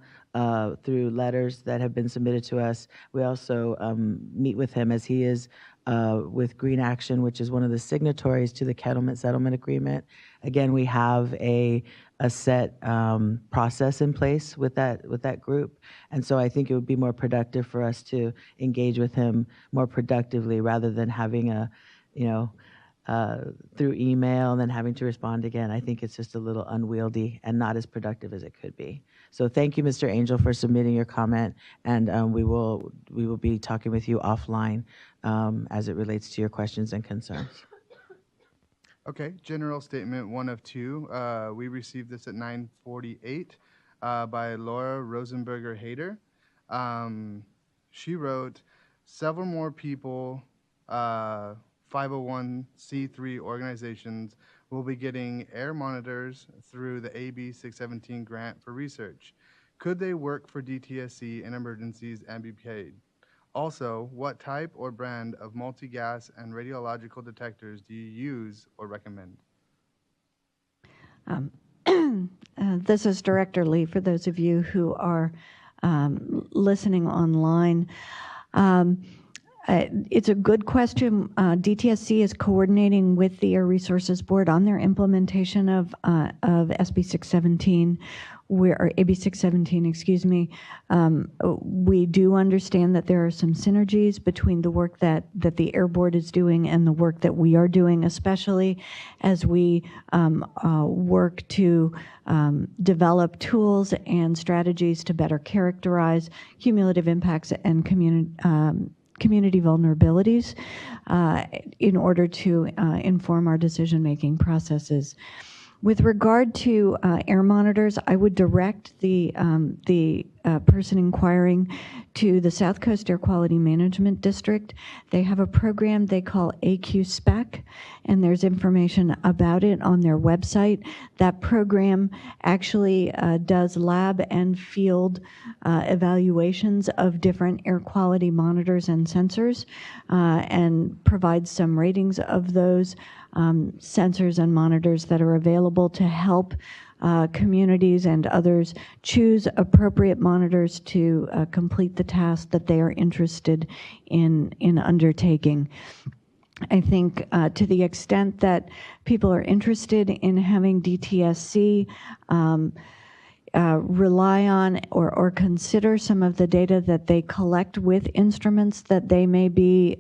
through letters that have been submitted to us. We also meet with him as he is with Green Action, which is one of the signatories to the Kettlement Settlement Agreement. Again, we have a set process in place with that group, and so I think it would be more productive for us to engage with him more productively rather than having through email and then having to respond again. I think it's just a little unwieldy and not as productive as it could be. So thank you, Mr. Angel, for submitting your comment, and we will be talking with you offline as it relates to your questions and concerns. Okay, general statement 1 of 2. We received this at 9:48 by Laura Rosenberger-Hayter. She wrote, several more people, 501c3 organizations will be getting air monitors through the AB 617 grant for research. Could they work for DTSC in emergencies and be paid? Also, what type or brand of multi-gas and radiological detectors do you use or recommend? This is Director Lee, for those of you who are listening online. It's a good question. DTSC is coordinating with the Air Resources Board on their implementation of SB 617, or AB 617, excuse me. We do understand that there are some synergies between the work that the Air Board is doing and the work that we are doing, especially as we work to develop tools and strategies to better characterize cumulative impacts and community vulnerabilities in order to inform our decision-making processes. With regard to air monitors, I would direct the person inquiring to the South Coast Air Quality Management District. They have a program they call AQ Spec, and there's information about it on their website. That program actually does lab and field evaluations of different air quality monitors and sensors, and provides some ratings of those sensors and monitors that are available to help communities and others choose appropriate monitors to complete the task that they are interested in undertaking. I think to the extent that people are interested in having DTSC rely on or consider some of the data that they collect with instruments that they may be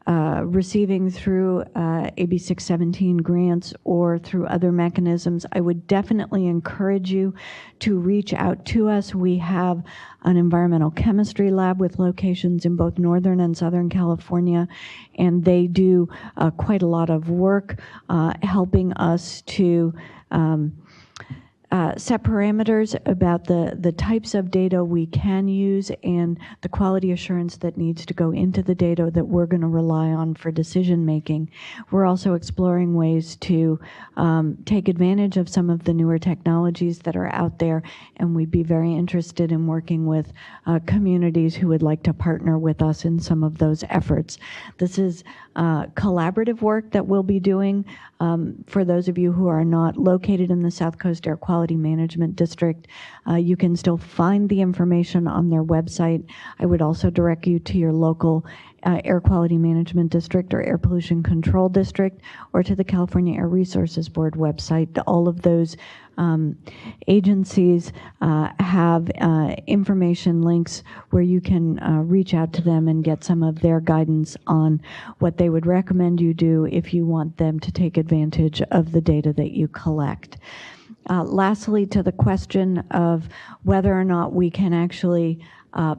receiving through AB 617 grants or through other mechanisms, I would definitely encourage you to reach out to us. We have an environmental chemistry lab with locations in both Northern and Southern California, and they do quite a lot of work helping us to set parameters about the types of data we can use and the quality assurance that needs to go into the data that we're going to rely on for decision making. We're also exploring ways to take advantage of some of the newer technologies that are out there, and we'd be very interested in working with communities who would like to partner with us in some of those efforts. This is collaborative work that we'll be doing. For those of you who are not located in the South Coast Air Quality Management District, you can still find the information on their website. I would also direct you to your local Air Quality Management District or Air Pollution Control District, or to the California Air Resources Board website. All of those agencies have information links where you can reach out to them and get some of their guidance on what they would recommend you do if you want them to take advantage of the data that you collect. Lastly, to the question of whether or not we can actually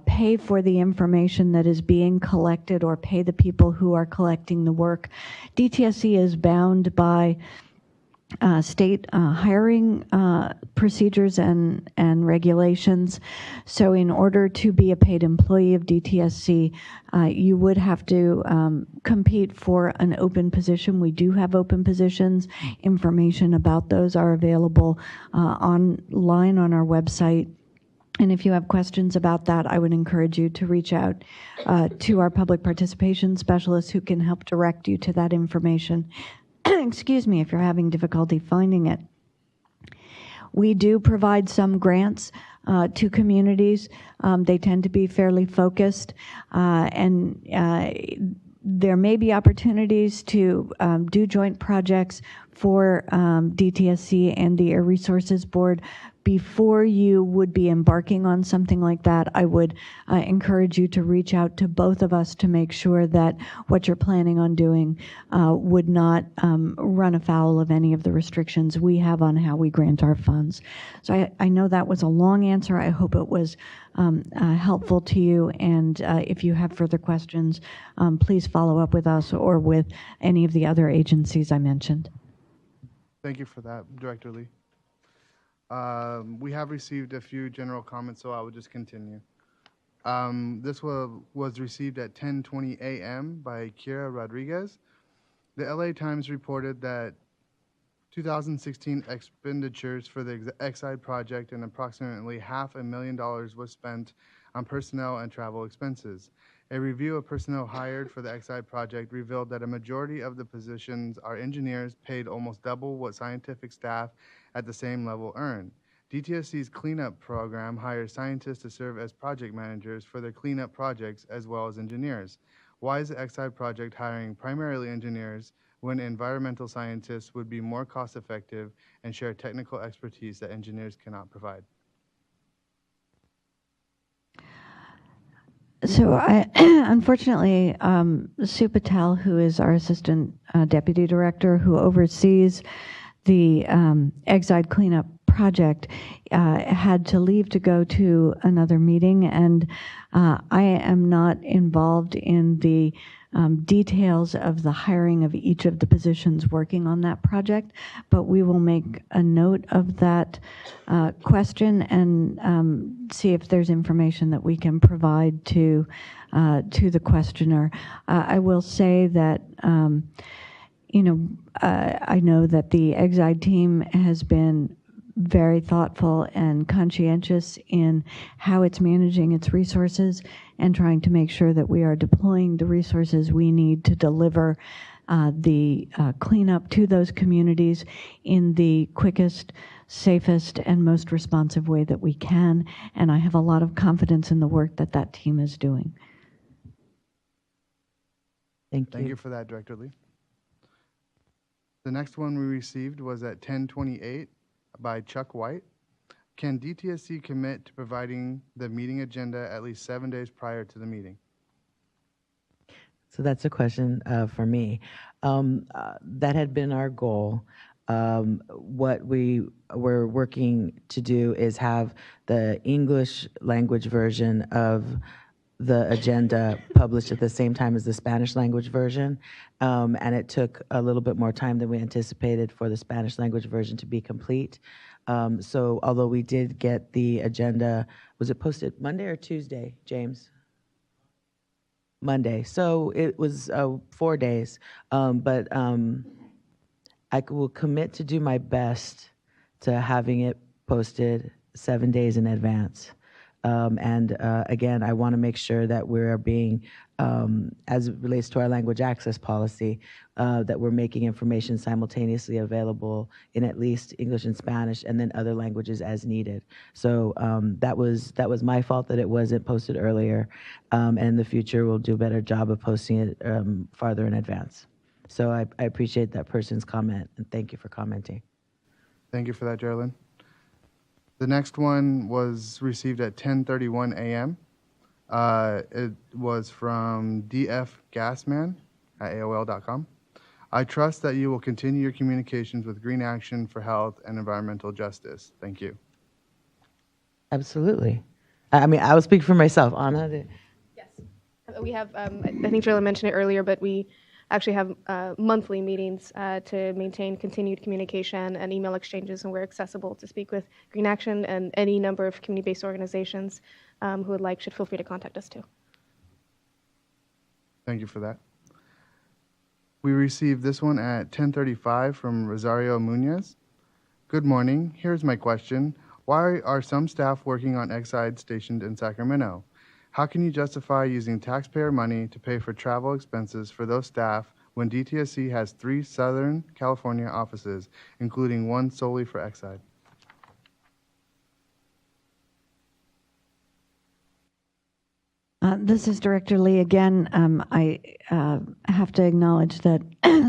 pay for the information that is being collected or pay the people who are collecting the work, DTSC is bound by state hiring procedures and regulations. So in order to be a paid employee of DTSC, you would have to compete for an open position. We do have open positions. Information about those are available online on our website. And if you have questions about that, I would encourage you to reach out to our public participation specialists who can help direct you to that information. Excuse me, if you're having difficulty finding it. We do provide some grants to communities. They tend to be fairly focused, and there may be opportunities to do joint projects for DTSC and the Air Resources Board. Before you would be embarking on something like that, I would encourage you to reach out to both of us to make sure that what you're planning on doing would not run afoul of any of the restrictions we have on how we grant our funds. So I know that was a long answer. I hope it was helpful to you, and if you have further questions, please follow up with us or with any of the other agencies I mentioned. Thank you for that, Director Lee. We have received a few general comments, so I will just continue. This was received at 10:20 a.m. by Kira Rodriguez. The LA Times reported that 2016 expenditures for the Exide project and approximately $500,000 was spent on personnel and travel expenses. A review of personnel hired for the Exide project revealed that a majority of the positions are engineers paid almost double what scientific staff at the same level earn. DTSC's cleanup program hires scientists to serve as project managers for their cleanup projects as well as engineers. Why is the Exide project hiring primarily engineers when environmental scientists would be more cost effective and share technical expertise that engineers cannot provide? So unfortunately, Sue Patel, who is our Assistant Deputy Director who oversees the Exide cleanup project, had to leave to go to another meeting, and I am not involved in the details of the hiring of each of the positions working on that project, but we will make a note of that question and see if there's information that we can provide to the questioner. I will say that I know that the Exide team has been very thoughtful and conscientious in how it's managing its resources and trying to make sure that we are deploying the resources we need to deliver the cleanup to those communities in the quickest, safest, and most responsive way that we can. And I have a lot of confidence in the work that that team is doing. Thank Thank you. you for that, Director Lee. The next one we received was at 10:28 by Chuck White. Can DTSC commit to providing the meeting agenda at least 7 days prior to the meeting? So that's a question for me. That had been our goal. What we were working to do is have the English language version of the agenda published at the same time as the Spanish language version. And it took a little bit more time than we anticipated for the Spanish language version to be complete. So although we did get the agenda, was it posted Monday or Tuesday, James? Monday. So it was 4 days. But I will commit to do my best to having it posted 7 days in advance. And again, I want to make sure that we're being, as it relates to our language access policy, that we're making information simultaneously available in at least English and Spanish, and then other languages as needed. So that was my fault that it wasn't posted earlier. And in the future, we'll do a better job of posting it farther in advance. So I appreciate that person's comment, and thank you for commenting. Thank you for that, Geraldine. The next one was received at 10:31 a.m. It was from dfgasman at AOL.com. I trust that you will continue your communications with Green Action for Health and Environmental Justice. Thank you. Absolutely. I mean, I will speak for myself. Anna? Yes. We have, I think Geraldine mentioned it earlier, but we actually have monthly meetings to maintain continued communication and email exchanges, and we're accessible to speak with Green Action and any number of community-based organizations who would like should feel free to contact us too. Thank you for that. We received this one at 10:35 from Rosario Munoz. Good morning. Here's my question. Why are some staff working on Exide stationed in Sacramento? How can you justify using taxpayer money to pay for travel expenses for those staff when DTSC has 3 Southern California offices, including one solely for Exide? This is Director Lee again. I have to acknowledge that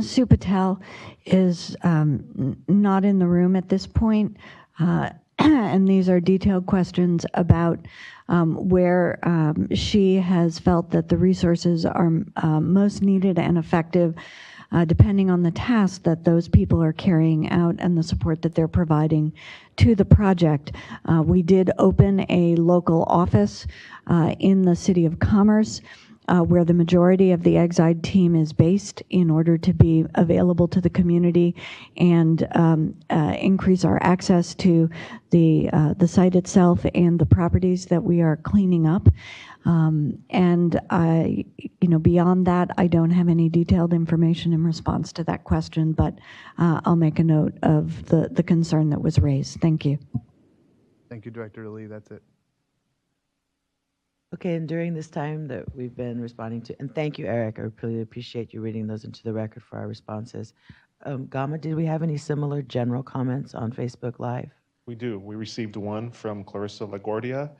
Sue Patel is not in the room at this point. And these are detailed questions about where she has felt that the resources are most needed and effective, depending on the task that those people are carrying out and the support that they're providing to the project. We did open a local office in the City of Commerce, where the majority of the Exide team is based, in order to be available to the community and increase our access to the site itself and the properties that we are cleaning up. And beyond that, I don't have any detailed information in response to that question, but I'll make a note of the concern that was raised. Thank you. Thank you, Director Lee. That's it. Okay, and during this time that we've been responding to, and thank you, Eric, I really appreciate you reading those into the record for our responses. Gama, did we have any similar general comments on Facebook Live? We do. We received one from Clarissa LaGuardia.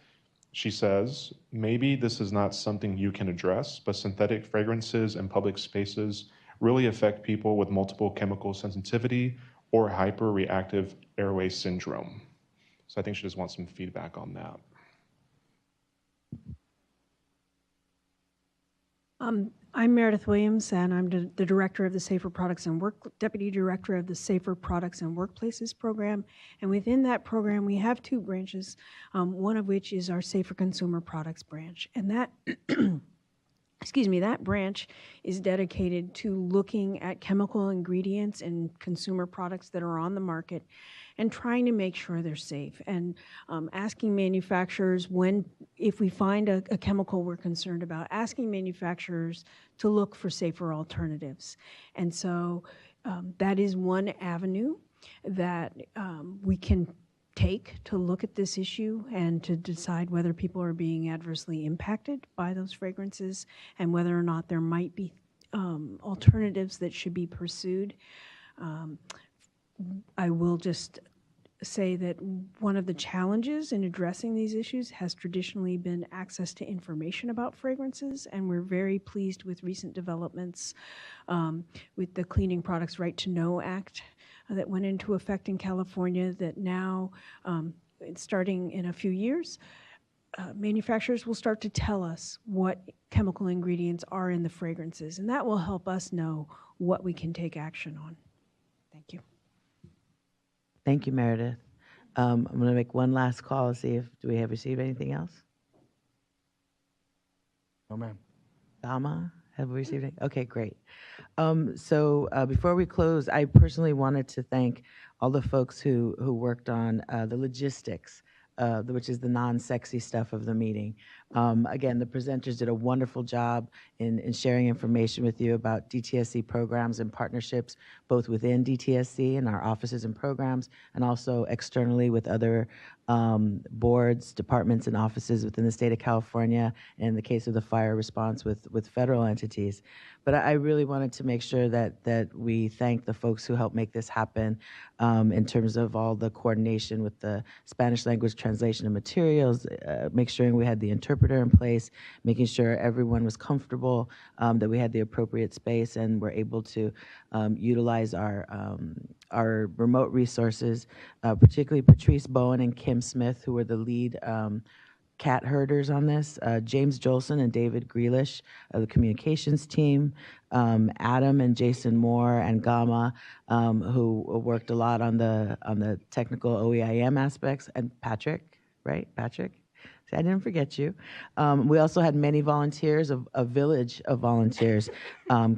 She says, maybe this is not something you can address, but synthetic fragrances in public spaces really affect people with multiple chemical sensitivity or hyperreactive airway syndrome. So I think she just wants some feedback on that. I'm Meredith Williams, and I'm the director of the Safer Products and Deputy Director of the Safer Products and Workplaces program. And within that program, we have 2 branches, one of which is our Safer Consumer Products branch. And that, that branch is dedicated to looking at chemical ingredients in consumer products that are on the market and trying to make sure they're safe, and asking manufacturers if we find a chemical we're concerned about, asking manufacturers to look for safer alternatives. And so that is one avenue that we can take to look at this issue and to decide whether people are being adversely impacted by those fragrances and whether or not there might be alternatives that should be pursued. I will just say that one of the challenges in addressing these issues has traditionally been access to information about fragrances, and we're very pleased with recent developments with the Cleaning Products Right to Know Act that went into effect in California, that now, starting in a few years, manufacturers will start to tell us what chemical ingredients are in the fragrances, and that will help us know what we can take action on. Thank you. Thank you, Meredith. I'm going to make one last call to see if do we have received anything else. No, ma'am. Dama, have we received it? Okay, great. Before we close, I personally wanted to thank all the folks who worked on the logistics, which is the non-sexy stuff of the meeting. Again, the presenters did a wonderful job in sharing information with you about DTSC programs and partnerships, both within DTSC and our offices and programs, and also externally with other boards, departments, and offices within the state of California, and in the case of the fire response with federal entities. But I really wanted to make sure that we thank the folks who helped make this happen in terms of all the coordination with the Spanish language translation of materials, make sure we had the interpreter in place, making sure everyone was comfortable, that we had the appropriate space, and were able to utilize our remote resources, particularly Patrice Bowen and Kim Smith, who were the lead cat herders on this, James Jolson and David Grealish of the communications team, Adam and Jason Moore and Gama, who worked a lot on the technical OEIM aspects, and Patrick, right? Patrick? See, I didn't forget you. We also had many volunteers, a village of volunteers,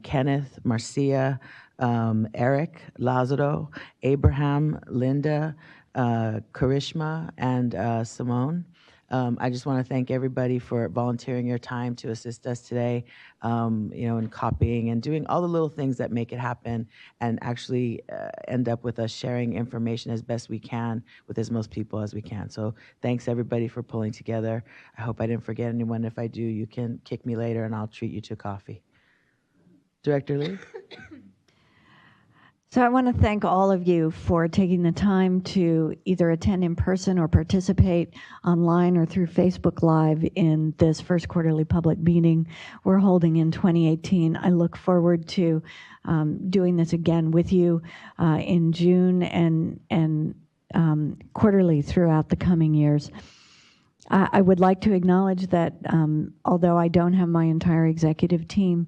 Kenneth, Marcia, Eric, Lazaro, Abraham, Linda, Karishma, and Simone. I just want to thank everybody for volunteering your time to assist us today, in copying and doing all the little things that make it happen and actually end up with us sharing information as best we can with as most people as we can. So thanks everybody for pulling together. I hope I didn't forget anyone. If I do, you can kick me later and I'll treat you to coffee. Director Lee? So I want to thank all of you for taking the time to either attend in person or participate online or through Facebook Live in this first quarterly public meeting we're holding in 2018. I look forward to doing this again with you in June and quarterly throughout the coming years. I would like to acknowledge that although I don't have my entire executive team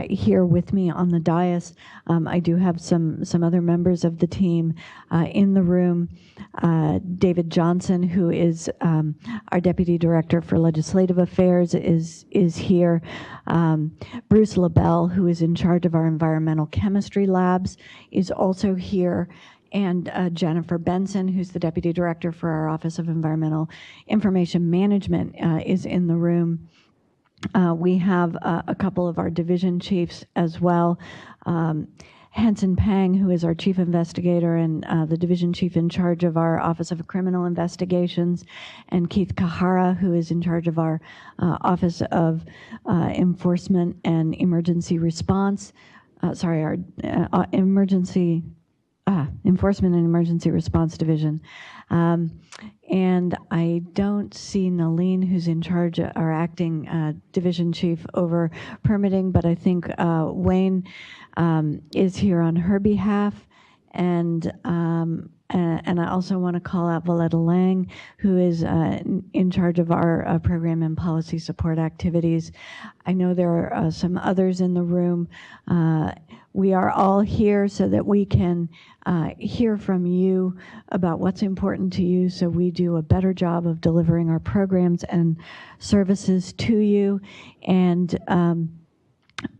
here with me on the dais, I do have some other members of the team in the room. David Johnson, who is our Deputy Director for Legislative Affairs, is here. Bruce LaBelle, who is in charge of our environmental chemistry labs, is also here. And Jennifer Benson, who's the Deputy Director for our Office of Environmental Information Management, is in the room. We have a couple of our division chiefs as well. Henson Pang, who is our Chief Investigator and the Division Chief in charge of our Office of Criminal Investigations, and Keith Kahara, who is in charge of our Office of Enforcement and Emergency Response. Our Enforcement and Emergency Response Division. And I don't see Nalene, who's in charge, our acting division chief over permitting, but I think Wayne is here on her behalf. And I also want to call out Valletta Lang, who is in charge of our program and policy support activities. I know there are some others in the room. We are all here so that we can hear from you about what's important to you, so we do a better job of delivering our programs and services to you. And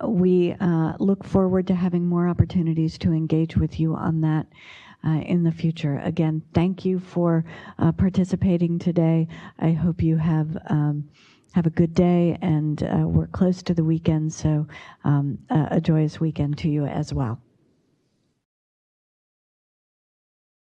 we look forward to having more opportunities to engage with you on that in the future. Again, thank you for participating today. I hope you have a good day, and we're close to the weekend, so a joyous weekend to you as well.